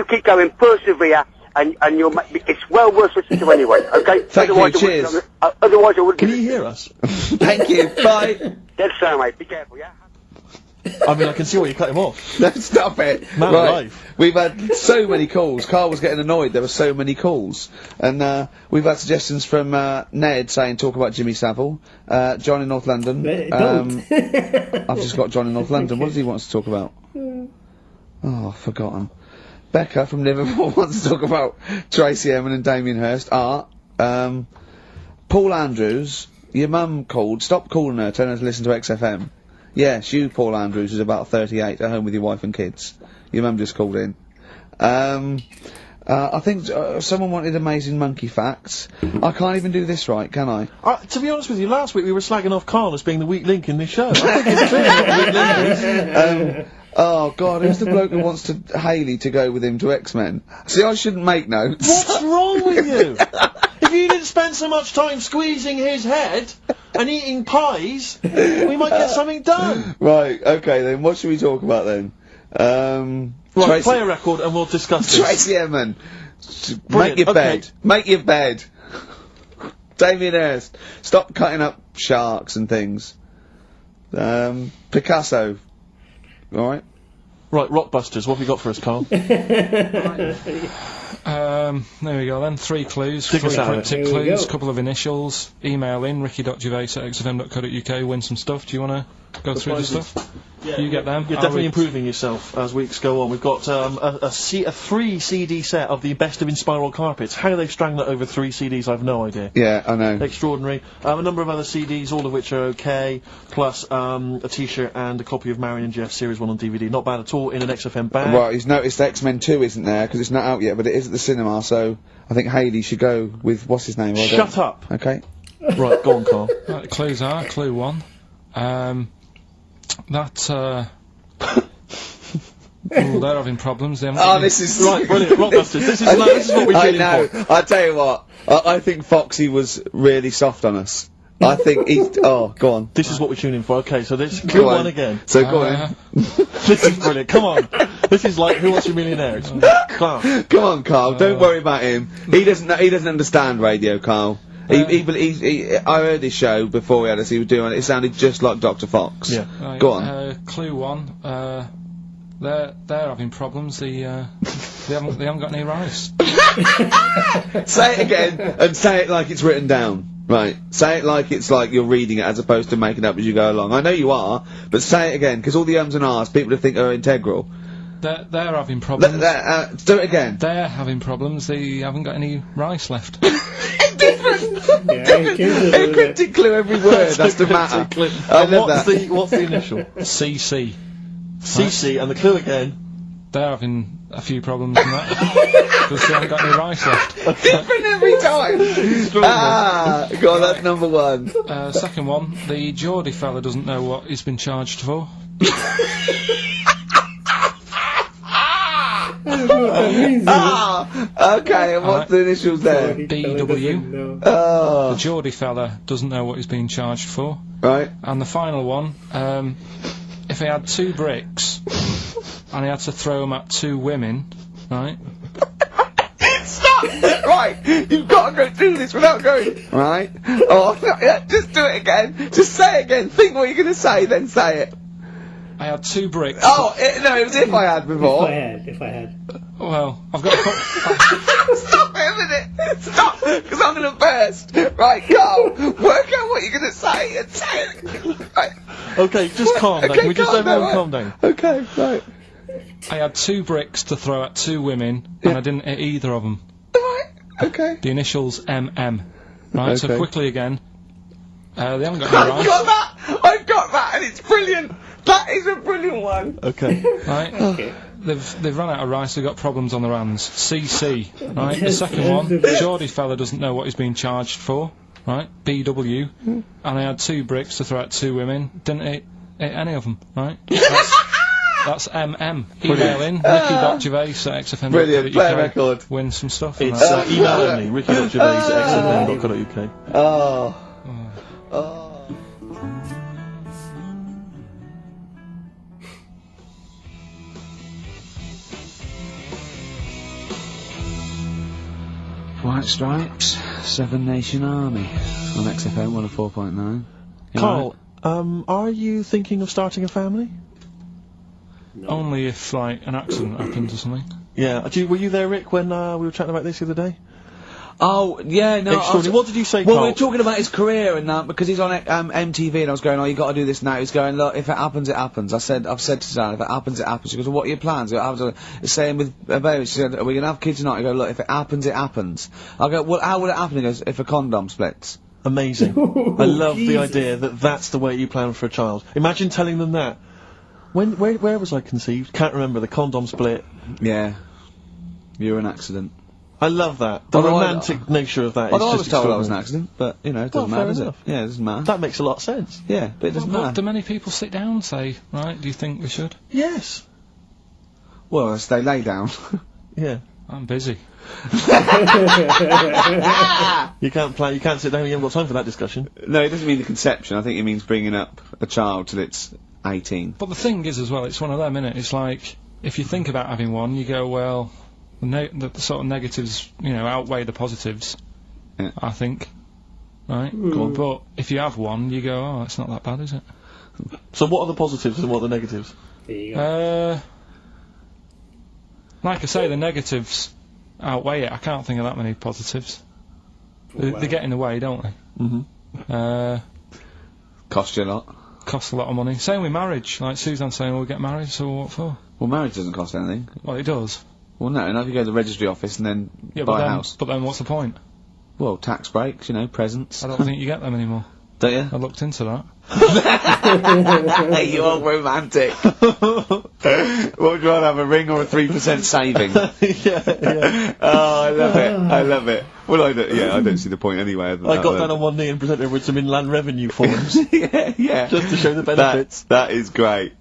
keep going, persevere, and you'll make it's well worth listening to anyway, okay? Thank you, cheers. Otherwise I wouldn't. Can you hear us? Thank you, bye. Dead so, mate, be careful, yeah? I mean, I can see why you cut him off. No, stop it. Man alive. We've had so many calls. Carl was getting annoyed. There were so many calls. And we've had suggestions from Ned saying talk about Jimmy Savile. John in North London. Don't. I've just got John in North London. What does he want us to talk about? Oh, I've forgotten. Becca from Liverpool wants to talk about Tracy Emin and Damien Hirst. Art. Paul Andrews. Your mum called. Stop calling her. Tell her to listen to XFM. Yes, you, Paul Andrews, is about 38, at home with your wife and kids. Your mum just called in. I think someone wanted amazing monkey facts. I can't even do this right, can I? To be honest with you, last week we were slagging off Karl as being the weak link in this show. I think it's clear what the weak link is. Oh, God, who's the bloke who wants to Hayley to go with him to X-Men? See, I shouldn't make notes. What's wrong with you? If you didn't spend so much time squeezing his head and eating pies, we might get something done. Right, okay then, what should we talk about then? Right, Tracy, play a record and we'll discuss this. Tracy Emin. Make Brilliant, your okay. bed. Make your bed. Damien Hirst. Stop cutting up sharks and things. Picasso. Alright. Right, Rockbusters, what have you got for us, Karl? There we go then. 3 clues, Dig 3 us out of it. cryptic Here we clues, go. couple of initials. Email in ricky.gervais@xfm.co.uk. Win some stuff. Do you want to go through the prizes. stuff? You get them. You're I'll definitely read- improving yourself as weeks go on. We've got a 3 CD set of the best of Inspiral Carpets. How they've strung that over 3 CDs, I've no idea. Yeah, I know. Extraordinary. A number of other CDs, all of which are okay, plus a T-shirt and a copy of Marion and Jeff Series 1 on DVD. Not bad at all, in an XFM bag. Right, he's noticed X-Men 2 isn't there, because it's not out yet, but it is at the cinema, so I think Hayley should go with, what's his name? Shut up! Okay. Right, go on, Karl. Right, the clues are, clue 1. Oh, they're having problems. They haven't got any- This is... Right, brilliant. Rockbusters, this is what we're I doing know. for. I tell you what, I think Foxy was really soft on us. I think he... Oh, go on. This is what we're tuning for. Okay, so this Go clue on. 1 again. So go on. This is brilliant. Come on. This is like Who Wants to Be a Millionaire? It's class. Come on, Carl. Don't worry about him. He doesn't understand radio, Carl. I heard his show before we had us. He was doing it. It sounded just like Dr. Fox. Yeah. Right, Go on. Clue 1. They're having problems. They haven't got any rice. Say it again and say it like it's written down. Right. Say it like it's like you're reading it as opposed to making it up as you go along. I know you are, but say it again because all the ums and ahs people think are integral. They're having problems. Do it again. They're having problems. They haven't got any rice left. A cryptic clue every word. That's the matter. I And love what's that. what's the initial? CC. CC, and the clue again. They're having a few problems in that because they haven't got any rice left. Different every time. Go on, that's number 1. Second one, the Geordie fella doesn't know what he's been charged for. Okay, and what's the initials there? DW. Oh, The Geordie fella doesn't know what he's being charged for. right. And the final one, if he had 2 bricks and he had to throw them at 2 women, right? Stop! Right, you've got to go through this without going. Right? Oh, yeah, just do it again. Just say it again. Think what you're going to say, then say it. I had 2 bricks. Oh, no, it was if I had before. If I had. Well, I've got a Stop it a minute! Stop! Because I'm going to burst! Right, Carl, work out what you're going to say and say it! Right. Okay, just calm down. Okay, We just calm down. Okay, right. I had 2 bricks to throw at 2 women, and I didn't hit either of them. Right, okay. The initials MM. Right, so Okay. quickly again. They haven't got any rice. I've got that, and it's brilliant! That is a brilliant one! Okay. Right? Okay. They've run out of rice, they've got problems on their hands. CC, right? The second one, Geordie fella doesn't know what he's being charged for, right? BW. And I had 2 bricks to throw at 2 women, didn't hit any of them, right? That's MM. Email in, ricky.gervais@xfm.co.uk. Brilliant, play a record. Win some stuff. It's email only, rickygervais@xfm.co.uk. Oh. Oh. White Stripes, Seven Nation Army on XFM 104.9. Karl, are you thinking of starting a family? Only if, like, an accident happens or something. Yeah. Were you there, Rick, when we were chatting about this the other day? Oh, yeah, no. What did you say, Well, Karl? we were talking about his career and that, because he's on MTV, and I was going, oh, you got to do this now. He's going, look, if it happens, it happens. I've said to Suzanne, if it happens, it happens. She goes, well, what are your plans? It's saying with a baby. She said, are we going to have kids tonight? I go, look, if it happens, it happens. I go, well, how would it happen? He goes, if a condom splits. Amazing. I love the idea that that's the way you plan for a child. Imagine telling them that. Where was I conceived? Can't remember. The condom split. Yeah. You're an accident. I love that. The romantic nature of that is Although I just was told I was an extraordinary. accident, but, you know, it doesn't matter, does it? Yeah, it doesn't matter. That makes a lot of sense. Yeah, but it doesn't But matter. do many people sit down and say, right, do you think we should? Yes. Well, they lay down. Yeah. I'm busy. You can't sit down, you haven't got time for that discussion. No, it doesn't mean the conception. I think it means bringing up a child till it's 18. But the thing is as well, it's one of them, innit? It's like, if you think about having one, you go, well, the sort of negatives, you know, outweigh the positives, Yeah. I think. Right? Go on. But if you have one, you go, oh, it's not that bad, is it? So what are the positives and what are the negatives? There you go. Like I say, the negatives outweigh it. I can't think of that many positives. They get in the way, don't they? Mm-hmm. Cost you a lot. Costs a lot of money. Same with marriage. Like Suzanne's saying, we'll get married, so what for? Well, marriage doesn't cost anything. Well, it does. Well, no, if you go to the registry office and then buy a house. But then what's the point? Well, tax breaks, you know, presents. I don't think you get them anymore. Don't you? I looked into that. You are romantic. What would you rather have, a ring or a 3% saving? Yeah. Oh, I love it. I love it. Well, I don't see the point anyway. I got down on one knee and presented her with some inland revenue forms. yeah. Just to show the benefits. That is great.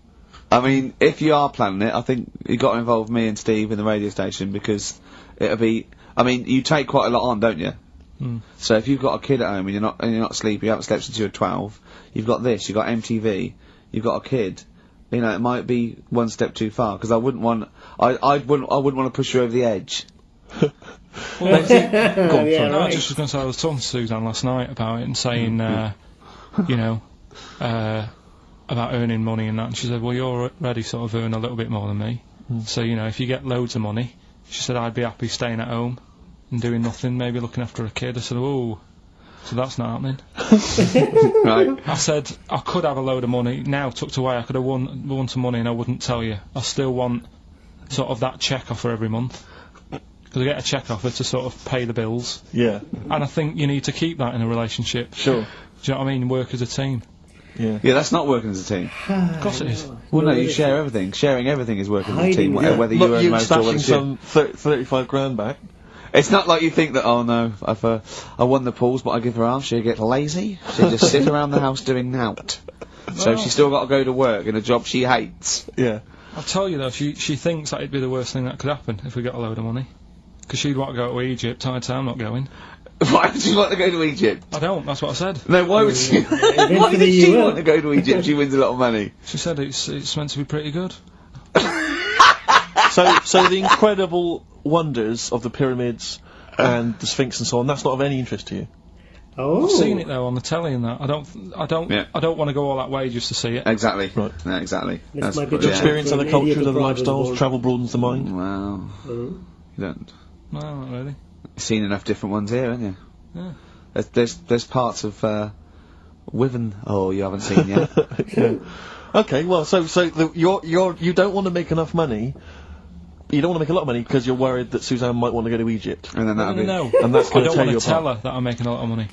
I mean, if you are planning it, I think you got to involve me and Steve in the radio station, because it'll be. I mean, you take quite a lot on, don't you? Mm. So if you've got a kid at home and you're not sleepy, you haven't slept since you were 12, you've got this, you've got MTV, you've got a kid. You know, it might be one step too far, because I wouldn't want to push you over the edge. Well, Go on, sorry. Yeah, no, I right. just was going to say, I was talking to Suzanne last night about it and saying, you know, about earning money and that, and she said, well, you already sort of earn a little bit more than me, so, you know, if you get loads of money, she said, I'd be happy staying at home and doing nothing, maybe looking after a kid. I said, oh, so that's not happening. Right. I said, I could have a load of money now tucked away, I could have won some money and I wouldn't tell you. I still want sort of that check offer every month, because I get a check offer to sort of pay the bills. Yeah. And I think you need to keep that in a relationship. Sure. Do you know what I mean? Work as a team. Yeah. Yeah, that's not working as a team. Of course it is. Well, no, you share everything. Sharing everything is working as a team, Hiding, whether you Look, earn you most or whether stashing she... some 35 grand back. It's not like you think that, oh no, I won the pools, but I give her half, she'll get lazy, she'll just sit around the house doing nout. So she's still got to go to work in a job she hates. Yeah. I'll tell you though, she thinks that it'd be the worst thing that could happen if we got a load of money. Because she'd want to go to Egypt, I'd say I'm not going. Why would she want to go to Egypt? I don't, that's what I said. No, why would she? Why did she want to go to Egypt if she wins a lot of money? She said it's meant to be pretty good. So the incredible wonders of the pyramids and the Sphinx and so on, that's not of any interest to you? Oh. I've seen it though on the telly and that. I don't want to go all that way just to see it. Exactly. Right. Yeah, exactly. This might be To the experience time other for an idiot cultures, other abroad as lifestyles, well. travel broadens the mind. Wow. Mhm. You don't. No, not really. You've seen enough different ones here, haven't you? Yeah. There's parts of Wiven. Oh, you haven't seen yet. Yeah. Okay, well, you don't want to make enough money. You don't want to make a lot of money because you're worried that Suzanne might want to go to Egypt. And then that'll be. No. And that's I going to don't tear want you to tell apart. her that I'm making a lot of money.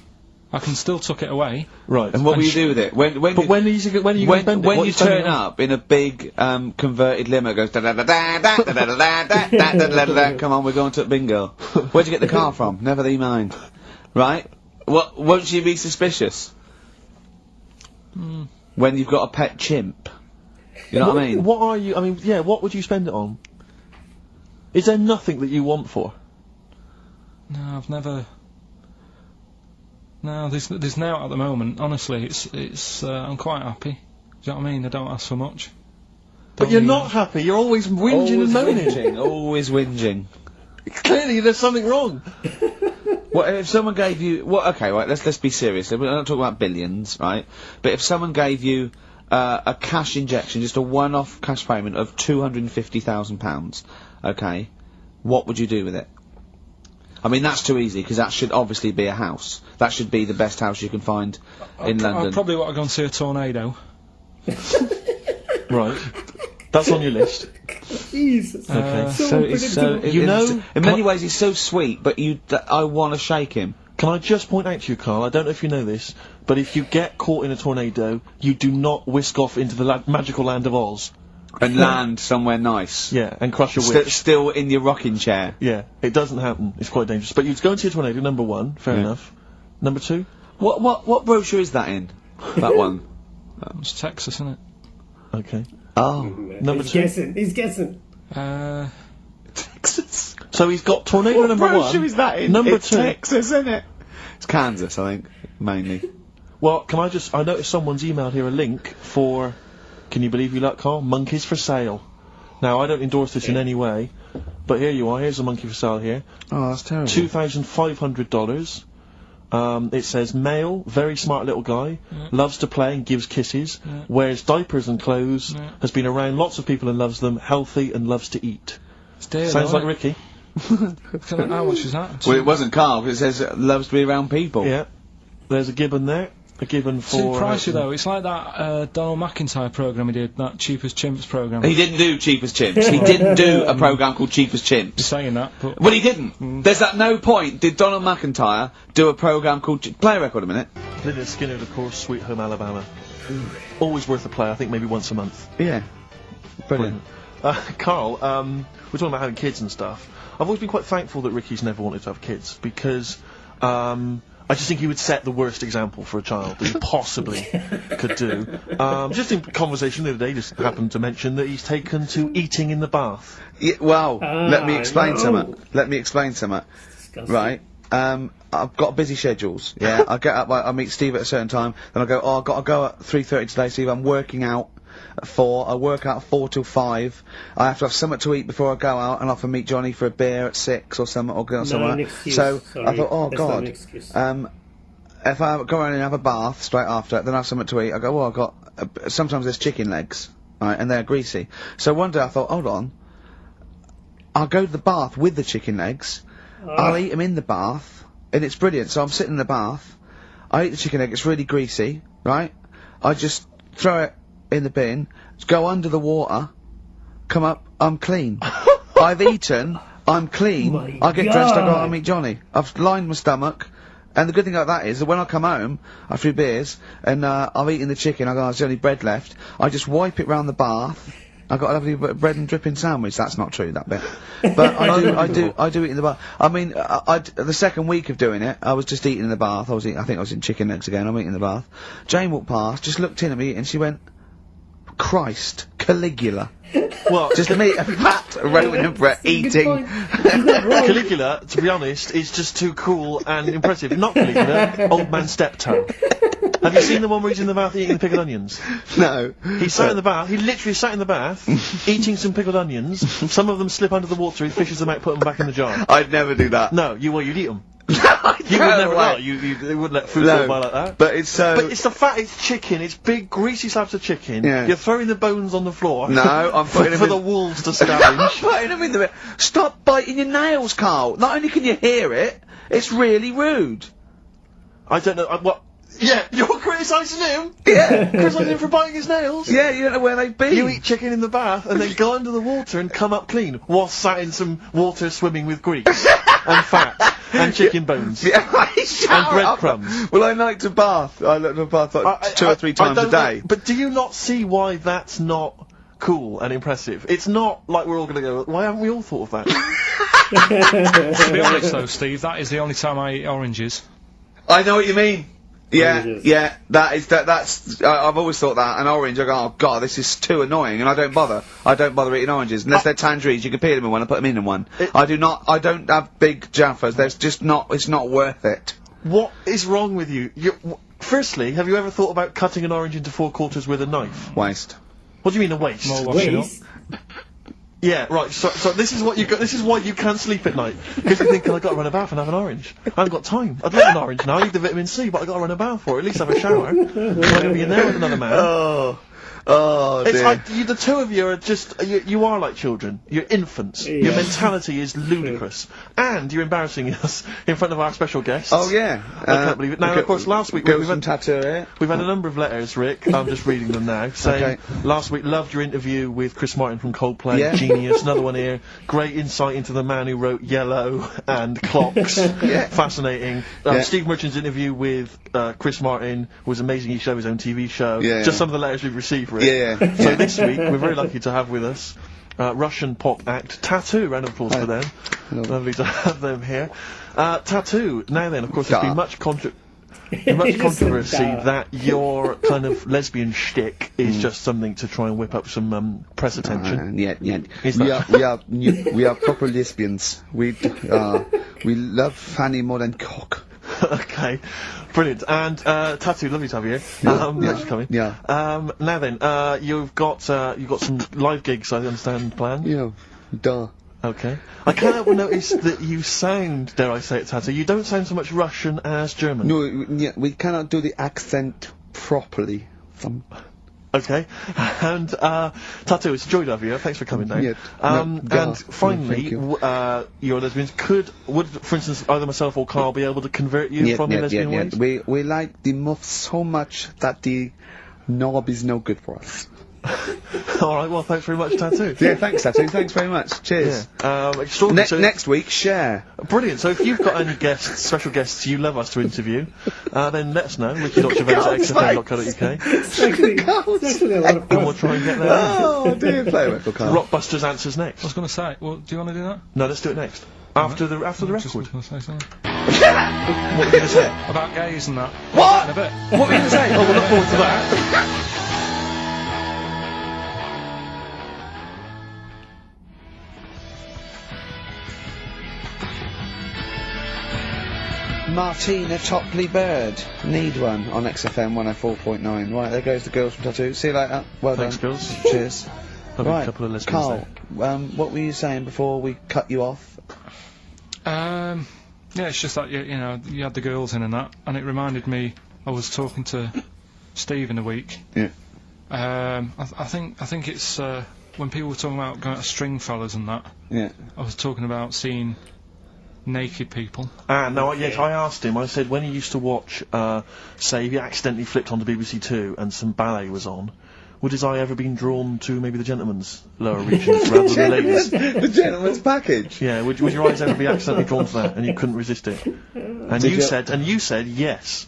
I can still tuck it away. Right. And what will you do with it? When are you going to spend it? When you turn up in a big converted limo, it goes da da da da da da da da da da da da. Come on, we're going to bingo. Where'd you get the car from? Never thee mind. Right? What? Won't you be suspicious? When you've got a pet chimp. You know what I mean? What are you? I mean, yeah. What would you spend it on? Is there nothing that you want for? No, I've never. No, there's now at the moment. Honestly, it's I'm quite happy. Do you know what I mean? I don't ask for much. But you're not happy. You're always whinging and moaning. Always whinging. Clearly, there's something wrong. What if someone gave you? Okay, right. Let's be serious. We're not talking about billions, right? But if someone gave you a cash injection, just a one-off cash payment of £250,000, okay, what would you do with it? I mean, that's too easy, because that should obviously be a house. That should be the best house you can find in London. I probably want to go and see a tornado. Right. That's on your list. Jesus. Okay. In many ways, he's so sweet, but I want to shake him. Can I just point out to you, Karl, I don't know if you know this, but if you get caught in a tornado, you do not whisk off into the magical land of Oz. And land somewhere nice. Yeah, and crush a witch. Still in your rocking chair. Yeah, it doesn't happen. It's quite dangerous. But you'd go and see a tornado, number one, fair enough. Number two? What brochure is that in? That one? It's Texas, isn't it? Okay. Oh. Number two? He's guessing. Texas. So he's got tornado What number one. brochure is that in? Number It's two. Texas, isn't it? It's Kansas, I think, mainly. Well, I noticed someone's emailed here a link for, can you believe you luck, Karl? Monkeys for sale. Now, I don't endorse this in any way, but here you are, here's a monkey for sale here. Oh, that's terrible. $2,500. It says male, very smart little guy, loves to play and gives kisses, wears diapers and clothes, has been around lots of people and loves them, healthy and loves to eat. Sounds like Ricky. How much is that? Well, it wasn't Karl, because it says loves to be around people. Yeah. There's a gibbon there. A gibbon for... Too pricey though. It's like that Donald McIntyre programme he did, that Cheapest Chimps programme. He didn't do Cheapest Chimps. He didn't do a programme called Cheapest Chimps. You're saying that, but... Well, he didn't. There's at no point did Donald McIntyre do a programme called... Play a record a minute. Lynyrd Skynyrd, of course, Sweet Home Alabama. Always worth a play, I think maybe once a month. Yeah. Brilliant. Karl, we're talking about having kids and stuff. I've always been quite thankful that Ricky's never wanted to have kids, because, I just think he would set the worst example for a child that he possibly could do. Just in conversation the other day, just happened to mention that he's taken to eating in the bath. Yeah, well, let me explain something. Let me explain something. Right. I've got busy schedules. Yeah. I get up, I meet Steve at a certain time, then I go, I've got to go at 3:30 today, Steve. I'm working out at 4. I work out 4 till 5. I have to have something to eat before I go out, and often meet Johnny for a beer at 6 or something, or go somewhere. So I thought, oh God, if I go around and have a bath straight after, then I have something to eat. I go, well, I've got. Sometimes there's chicken legs, right, and they're greasy. So one day I thought, hold on, I'll go to the bath with the chicken legs. I'll eat them in the bath, and it's brilliant. So I'm sitting in the bath. I eat the chicken leg. It's really greasy, right? I just throw it in the bin, go under the water, come up, I'm clean. I've eaten, I'm clean, I get dressed, I go out and meet Johnny. I've lined my stomach, and the good thing about that is that when I come home, after a few beers, and I've eaten the chicken, I go, there's only bread left, I just wipe it round the bath, I've got a lovely bread and dripping sandwich. That's not true, that bit. But I do eat in the bath. I mean, the second week of doing it, I was just eating in the bath, I think I was eating chicken legs again, I'm eating in the bath. Jane walked past, just looked in at me, and she went, Christ, Caligula. Well, just me, a fat Roman emperor eating. Caligula, to be honest, is just too cool and impressive. Not Caligula, Old Man Steptoe. Have you seen the one where he's in the bath eating the pickled onions? No. He sat in the bath, he literally sat in the bath, eating some pickled onions. Some of them slip under the water, he fishes them out, put them back in the jar. I'd never do that. No, you'd eat them. You would never lie. You wouldn't let food go by like that. But it's But it's the fact it's chicken. It's big, greasy slabs of chicken. Yeah. You're throwing the bones on the floor. No, I'm putting them for in the wolves to scavenge. putting them in the. Stop biting your nails, Karl. Not only can you hear it, it's really rude. I don't know what. Yeah, you're criticising him. Yeah. Criticising him for biting his nails. Yeah, you don't know where they've been. You eat chicken in the bath and then go under the water and come up clean while sat in some water swimming with grease and fat and chicken bones Yeah, and breadcrumbs. Well, I like to bath. I like to bath like 2 or 3 times a day. But do you not see why that's not cool and impressive? It's not like we're all going to go, why haven't we all thought of that? To be honest though, Steve, that is the only time I eat oranges. I know what you mean. Yeah, Oranges. yeah, that's, I've always thought that, an orange, I go, oh god, this is too annoying, and I don't bother eating oranges, unless they're tangerines, you can peel them in one and put them in one. I don't have big jaffas, there's just not, it's not worth it. What is wrong with you? Firstly, have you ever thought about cutting an orange into 4 quarters with a knife? Waste. What do you mean a waste? More washing up. Waste. Yeah, right. So this is what you got. This is why you can't sleep at night, because you think, I've got to run a bath and have an orange. I haven't got time. I'd like an orange now. I need the vitamin C, but I've got to run a bath for it. At least have a shower. I'm not going to be in there with another man. Oh It's dear. like the two of you are just you are like children. You're infants. Your mentality is ludicrous, and you're embarrassing us in front of our special guests. Oh yeah. I can't believe it. Now, of course, last week we've had tattoo here. We've had a number of letters, Rick. I'm just reading them now. Saying, last week, loved your interview with Chris Martin from Coldplay. Yeah. Genius. Another one here. Great insight into the man who wrote Yellow and Clocks. Yeah. Fascinating. Steve Merchant's interview with Chris Martin was amazing. He should have his own TV show. Yeah. Just some of the letters we've received, Rick. Yeah. So this week, we're very lucky to have with us Russian pop act Tattoo. Round of applause for them. Lovely to have them here. Tattoo. Now then, of course, there's been much controversy that your kind of lesbian shtick is just something to try and whip up some press attention. Yeah. Is We are proper lesbians. We love fanny more than cock. Okay, brilliant. And Tattoo, lovely to have you here. Thanks for coming. Yeah. Now then, you've got some live gigs, I understand, planned. Yeah. Duh. Okay. I can't help but notice that you sound, dare I say it, Tattoo, you don't sound so much Russian as German. No, we cannot do the accent properly. Okay. And Tattoo, it's a joy to have you here. Thanks for coming down. Yeah. And finally, thank your lesbians would, for instance, either myself or Karl be able to convert you from your lesbian ways? We like the muff so much that the knob is no good for us. Alright, well, thanks very much, Tattoo. Yeah, thanks, Tattoo. Thanks very much. Cheers. Extraordinary. So next week, share. Brilliant. So if you've got any guests, special guests you love us to interview, then let us know. ricky.gervais@xfm.co.uk. It's actually a lot of And fun. we'll try and get there. Oh, dear. Play with Karl. Rockbusters answers next. I was going to say, well, do you want to do that? No, let's do it next. After the Just record. was going to say something. What were you going to say? About gays and that. What? In a bit. What were you going to say? Oh, we'll look forward to that. Martina Topley Bird. Need one on XFM 104.9. Right, there goes the girls from Tattoo. See you later. Well Thanks, done. girls. Cheers. Probably Right, a couple of lesbians Karl, what were you saying before we cut you off? Yeah, it's just that, you know, you had the girls in and that, and it reminded me, I was talking to Steve in a week. Yeah. I think it's, when people were talking about going to string fellas and that, Yeah. I was talking about seeing naked people. No, yes, I asked him, I said, when he used to watch, say, if he accidentally flipped onto BBC Two and some ballet was on, would his eye ever been drawn to maybe the gentleman's lower regions rather than the ladies'? The gentleman's package. Yeah, would your eyes ever be accidentally drawn to that and you couldn't resist it? And you said yes.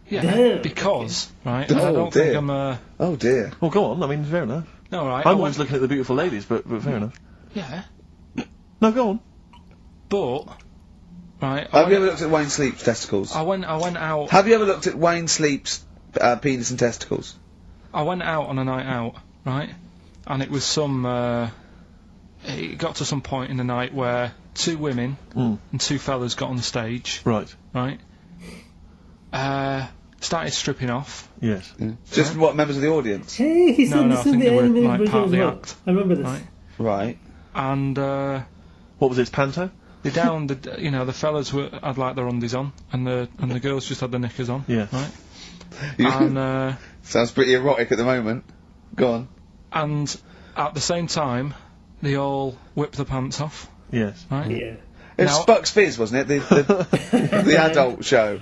Yeah, Damn. because, right, Oh, and I don't dear. think I'm, Oh dear. Well, go on, I mean, fair enough. no, right, I'm always looking at the beautiful ladies, but fair enough. yeah, No, go on. but, right, Have you ever looked at Wayne Sleep's testicles? I went out, Have you ever looked at Wayne Sleep's penis and testicles? I went out on a night out, right, and it was it got to some point in the night where 2 women and 2 fellas got on the stage, Right. right, started stripping off. Yes. Yeah. Just what, members of the audience? Hey, he said No, this I in think the they were, animated like, version part as of the well. act. I remember this. Right. Right. And, What was this, panto? they downed the fellas had like their undies on, and the girls just had their knickers on. Yeah. Right. And sounds pretty erotic at the moment. Go on. and at the same time, they all whipped the pants off. Yes. Right. Yeah. It was Bucks Fizz, wasn't it? The adult show.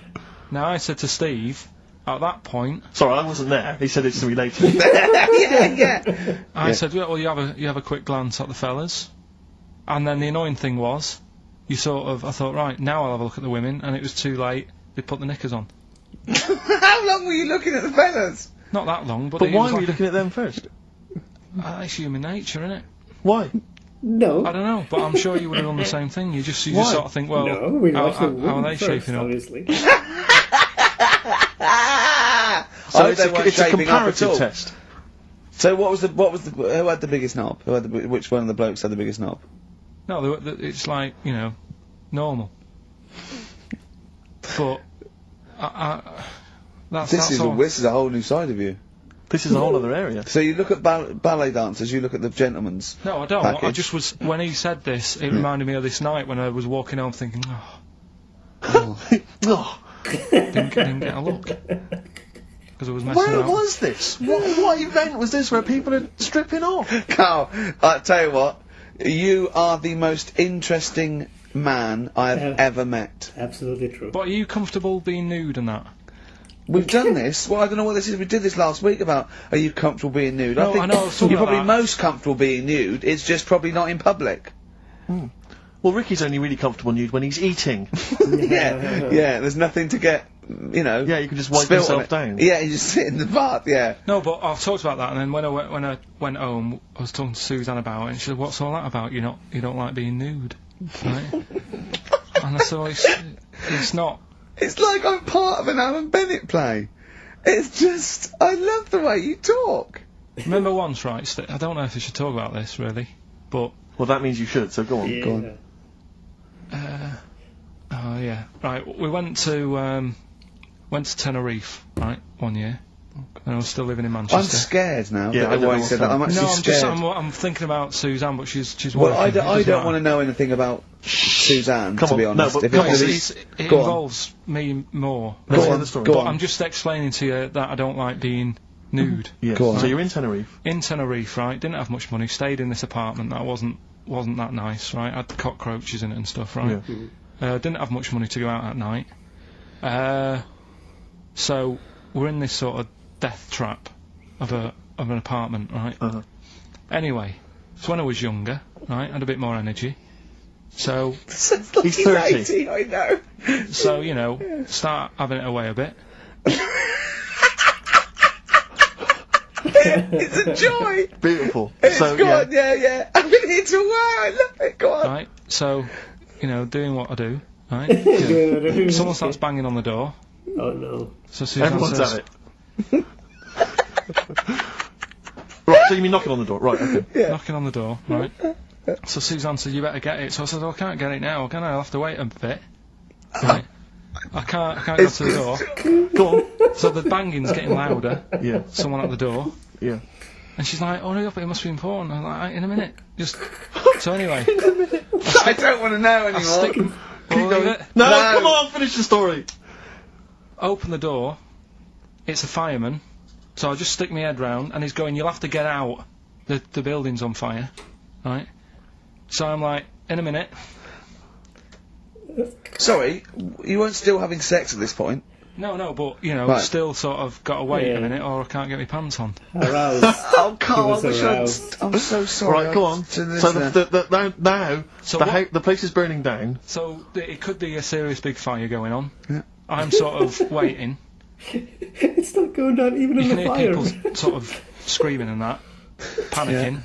Now I said to Steve, at that point, Sorry, I wasn't there. He said it's to me later. yeah. I said, well, you have a quick glance at the fellas, and then the annoying thing was, I thought, right, now I'll have a look at the women, and it was too late. They put the knickers on. How long were you looking at the fellas? Not that long, but But it why was were you like looking at them first? it's human nature, isn't it? Why? No. I don't know, but I'm sure you would have done the same thing. You just Why? sort of think, well, No, we watched the how are they women first, shaping up? obviously. So they weren't it's a shaping up at comparative all. test. So who had the biggest knob? Which one of the blokes had the biggest knob? No, it's like, normal. But This is a whole new side of you. This is a whole other area. So you look at ballet dancers, you look at the gentlemen's. No, I don't. package. I just was when he said this, it reminded me of this night when I was walking home thinking, oh, Oh, didn't get a look because I was messing where out. was this? What event was this where people are stripping off? Carl, I tell you what, you are the most interesting man I have ever met. Absolutely true. But are you comfortable being nude and that? We've done this. Well, I don't know what this is. We did this last week about, are you comfortable being nude? No, I know, I was talking you're about probably that. most comfortable being nude. It's just probably not in public. Well, Ricky's only really comfortable nude when he's eating. Yeah. There's nothing to get, Yeah, you can just wipe spilt on yourself it. down. Yeah, you just sit in the bath. Yeah. No, but I've talked about that, and then when I went home, I was talking to Suzanne about it, and she said, "What's all that about? You don't like being nude, right?" And I said, well, "It's not." It's like I'm part of an Alan Bennett play. It's just, I love the way you talk. Remember once, right? I don't know if I should talk about this really, but Well, that means you should, so go on. Yeah. Go on. oh yeah, right. We went to Tenerife, right, one year, and I was still living in Manchester. I'm scared now. Yeah, that I don't the way know you what's said that. I'm happening. actually No, scared. I'm thinking about Suzanne, but she's Well, working. I don't want to know anything about Suzanne, Come to be on, no, honest. but If come it on, was- It Go on. involves me more. Let's Go hear on, the story. go But on. I'm just explaining to you that I don't like being nude. Yes. Go on. So you're in Tenerife. In Tenerife, right? Didn't have much money. Stayed in this apartment that wasn't that nice, right? Had cockroaches in it and stuff, right? Yeah. Didn't have much money to go out at night. So we're in this sort of death trap of an apartment, right? Uh-huh. Anyway, so when I was younger, right, had a bit more energy. So He's 30. 80, I know. so start having it away a bit. It's a joy. Beautiful. It's So, go yeah. on, yeah. I've been here to a while. I love it. Go on. Right, so doing what I do, right? Someone starts banging on the door. Oh no. So Suzanne Everyone's says, at it. Right, so you mean knocking on the door. Right, okay. knocking on the door, right? So Suzanne said, "You better get it." So I said, "Oh, I can't get it now, can I? I'll have to wait a bit." Right. I can't go to the door. Go on. So the banging's getting louder. Yeah, Someone at the door, yeah. and she's like, "Oh, hurry up! It must be important." I'm like, "In a minute, just." So anyway, I don't want to know I stick. anymore. We'll leave it. No, No. come on, finish the story. Open the door. It's a fireman. So I just stick my head round, and he's going, "You'll have to get out. The building's on fire." Right. So I'm like, "In a minute." Sorry, you weren't still having sex at this point? No, but Right. still sort of got to wait Yeah. a minute, or I can't get my pants on. Aroused. Oh, Carl, I was wish aroused. I'm so sorry. Right, go on. To the So listener. now So the, what- the place is burning down. So it could be a serious big fire going on. Yeah. I'm sort of waiting. It's not going down even You in can the hear fire. people sort of screaming and that, panicking.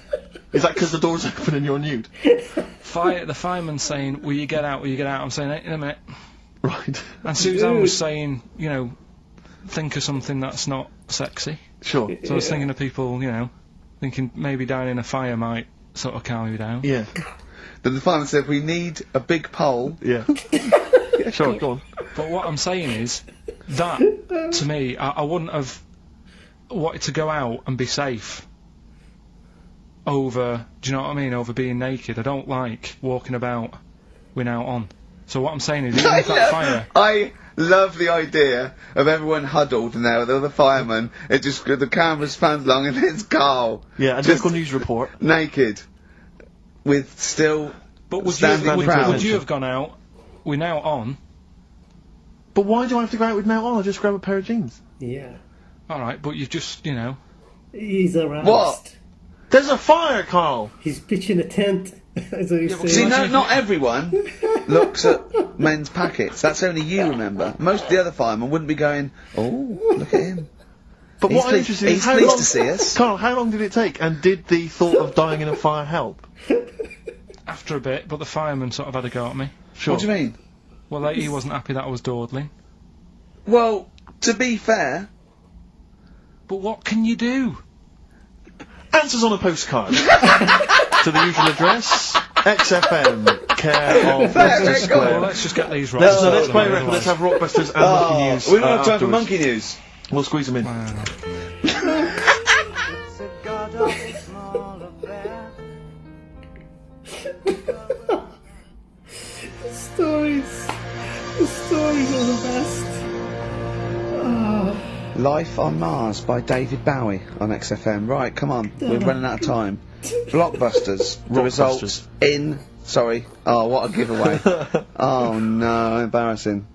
Is that because the door's open and you're nude? The fireman's saying, "Will you get out? Will you get out?" I'm saying, "In a minute." Right. And Suzanne was saying, think of something that's not sexy. Sure. So I was thinking of people, thinking maybe down in a fire might sort of calm you down. Yeah. Then the fireman said, we need a big pole. Yeah. Sure, go on. But what I'm saying is, that, to me, I wouldn't have wanted to go out and be safe over, do you know what I mean, over being naked. I don't like walking about we're now on. So what I'm saying is, even if that fire... I love the idea of everyone huddled now with all the firemen. It just the camera's pans along and it's Karl. Yeah, a just local news report. Naked, with still. But would standing proud. you have gone out? We're now on. But why do I have to go out with now on? I just grab a pair of jeans. Yeah. All right, but you've just, He's aroused. What? There's a fire, Karl. He's pitching a tent. That's what he's saying. See, no, not everyone looks at men's packets. That's only you remember. Most of the other firemen wouldn't be going, oh, look at him. But He's what I'm interested in is he's how pleased long... to see us. Karl, how long did it take? And did the thought of dying in a fire help? After a bit, but the fireman sort of had a go at me. Sure. What do you mean? Well, he wasn't happy that I was dawdling. Well, to be fair... But what can you do? Answers on a postcard. To the usual address, XFM, care of Leicester Well, Square. Well, let's just get these right. So let's play a record, let's have Rockbusters and Monkey News. We don't have time for afterwards. monkey news. We'll squeeze them in. Stories. The stories are the best. Life on Mars by David Bowie on XFM. Right, come on, we're running out of time. Blockbusters. The results in... Sorry. Oh, what a giveaway. Oh no, embarrassing.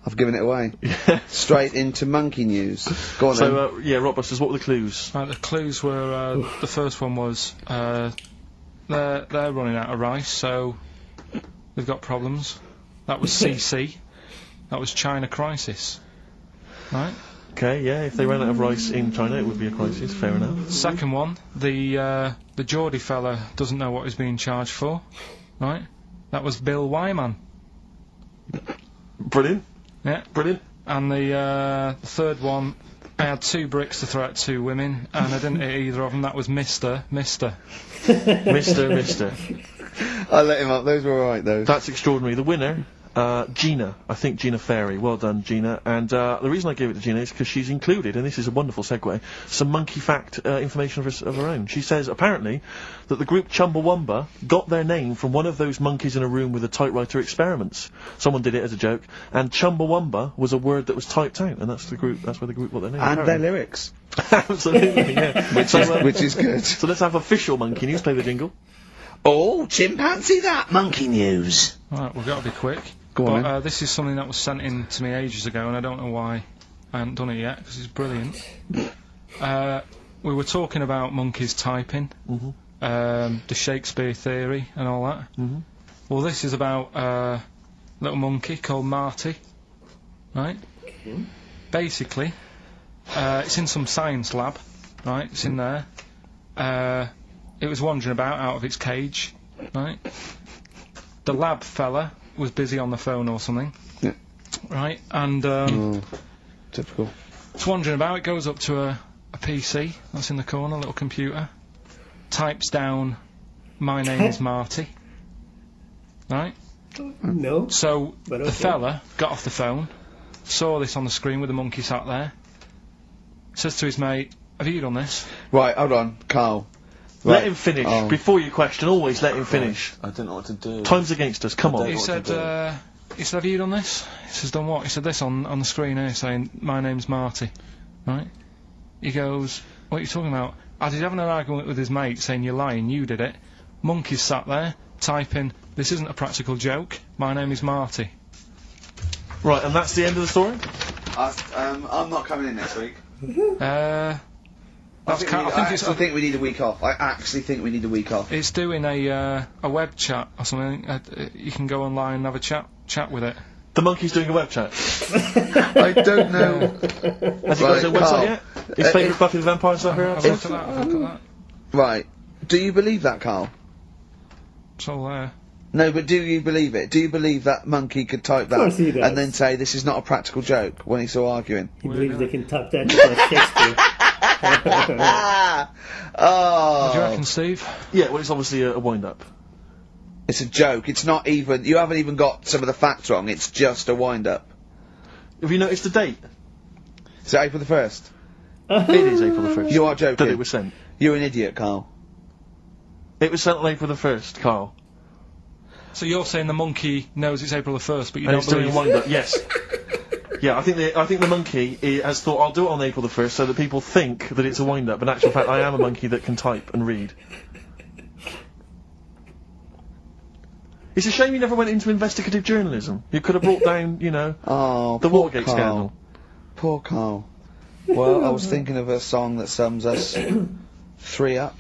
I've given it away. Straight into monkey news. Go on then. So, yeah, Rockbusters, what were the clues? Right, the clues were, the first one was, they're running out of rice, so they've got problems. That was CC. That was China crisis. Right? Okay, yeah, if they ran out of rice in China, it would be a crisis, fair enough. Second one, the Geordie fella doesn't know what he's being charged for. Right? That was Bill Wyman. Brilliant. Yeah. Brilliant. And the third one, I had 2 bricks to throw at 2 women, and I didn't hit either of them. That was Mister. Mister. I let him up, those were alright, those. That's extraordinary. The winner, Gina. I think Gina Ferry. Well done, Gina. And the reason I gave it to Gina is because she's included, and this is a wonderful segue, some monkey fact information of her own. She says, apparently, that the group Chumbawamba got their name from one of those monkeys in a room with the typewriter experiments. Someone did it as a joke, and Chumbawamba was a word that was typed out, and that's where the group got their name. And their lyrics. Absolutely, yeah. Which is good. So let's have official monkey news. Play the jingle. Oh, chimpanzee that monkey news. Right, we've got to be quick. Go on, But this is something that was sent in to me ages ago, and I don't know why I haven't done it yet, because it's brilliant. We were talking about monkeys typing, the Shakespeare theory and all that. Well, this is about a little monkey called Marty, right? Basically, it's in some science lab, right? It's in there. It was wandering about out of its cage, right? The lab fella was busy on the phone or something, Yeah. right? And Typical. it's wandering about. It goes up to a PC that's in the corner, a little computer, types down, "My name is Marty," right? No. So But the okay. fella got off the phone, saw this on the screen with the monkey sat there, says to his mate, "Have you done this?" Right, hold on, Karl. Let Right. him finish. Oh. Before you question, always let him finish. I don't know what to do. Time's against us, come on. He said, "Have you done this?" He says, "Done what?" He said, "This on the screen here saying, 'My name's Marty,' right?" He goes, "What are you talking about?" As he's having an argument with his mate saying, "You're lying, you did it," monkey's sat there, typing, "This isn't a practical joke, my name is Marty." Right, and that's the end of the story? I'm not coming in next week. That's I it's think we need a week off. I actually think we need a week off. it's doing a web chat or something. You can go online and have a chat with it. The monkey's doing a web chat. I don't know. Has he got his own Right, website Karl. yet? His favourite Buffy the Vampire Slayer Have a outfit? look at that, have a look at that. Right. Do you believe that, Karl? It's all there. No, but do you believe it? Do you believe that monkey could type that course he does. and then say this is not a practical joke when he's still arguing? He believes they can type that like Shakespeare. Oh, What do you reckon, Steve? Yeah, well, it's obviously a wind-up. it's a joke. It's not even. You haven't even got some of the facts wrong. It's just a wind-up. Have you noticed the date? Is it April the 1st? It is April the 1st. You are joking. That it was sent. You're an idiot, Karl. It was sent on April the 1st, Karl. So you're saying the monkey knows it's April the 1st, but you And don't it's doing believe... a wind-up, yes. Yeah, I think the monkey has thought, I'll do it on April the 1st so that people think that it's a wind-up, but in actual fact, I am a monkey that can type and read. It's a shame you never went into investigative journalism. You could have brought down, you know, the poor Watergate Karl. scandal. Poor Karl. Well, I was thinking of a song that sums us 3 up.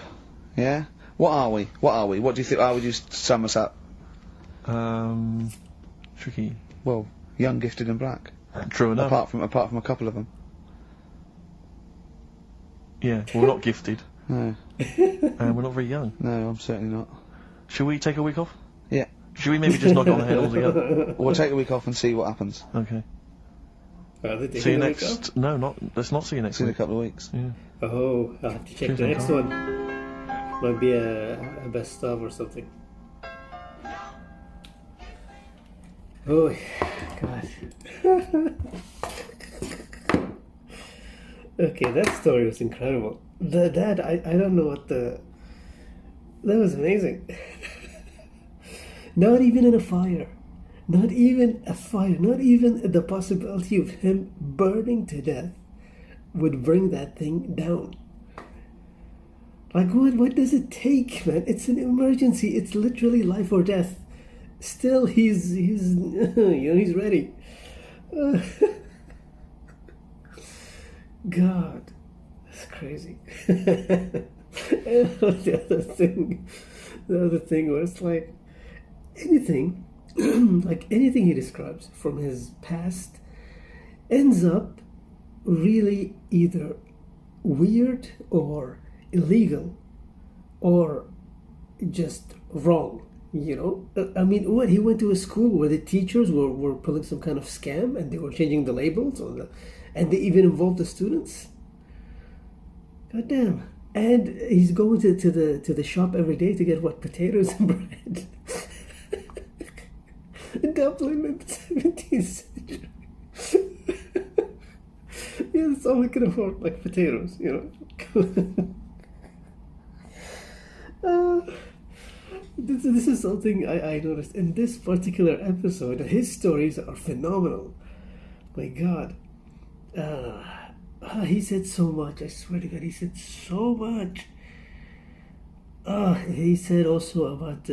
Yeah? What are we? What do you think? How would you sum us up? Tricky. Well, young, gifted and black. True enough. Apart from a couple of them. Yeah, well, we're not gifted. No. And we're not very young. No, I'm certainly not. Should we take a week off? Yeah. Should we maybe just knock it on the head altogether? We'll take a week off and see what happens. Okay. Are they See you taking a week off? next... No, let's not see you next See you in a week. couple of weeks. Yeah. Oh, I'll have to check Cheers, the next Karl. one. Might be a best of or something. Oh, God. Okay, that story was incredible. That I don't know what the... That was amazing. Not even in a fire. Not even a fire. Not even the possibility of him burning to death would bring that thing down. Like, what does it take, man? It's an emergency. It's literally life or death. Still, he's he's ready. God, that's crazy. And the other thing was like anything, like anything he describes from his past ends up really either weird or illegal or just wrong, you know? I mean, what, he went to a school where the teachers were pulling some kind of scam and they were changing the labels on the, and they even involved the students? God damn. And he's going to the shop every day to get what, potatoes and bread. Dublin in the 17th century. Yeah, that's all we could afford, like potatoes, you know. This is something I noticed in this particular episode. His stories are phenomenal. My God. He said so much. I swear to God, he said so much. He said also about...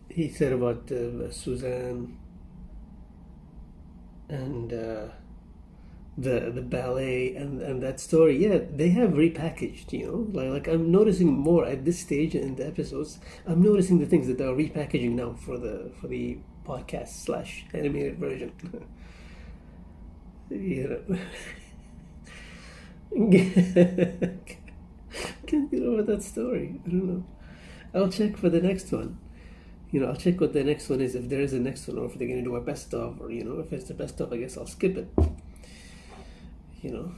he said about Suzanne and the ballet and that story. Yeah, they have repackaged, you know, like I'm noticing more at this stage in the episodes. I'm noticing the things that they're repackaging now for the podcast / animated version. You know. Can't get over that story. I don't know. I'll check for the next one. You know, I'll check what the next one is, if there is a next one, or if they're going to do a best of, or, you know, if it's the best of, I guess I'll skip it. You know,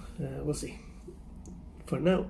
we'll see. For now,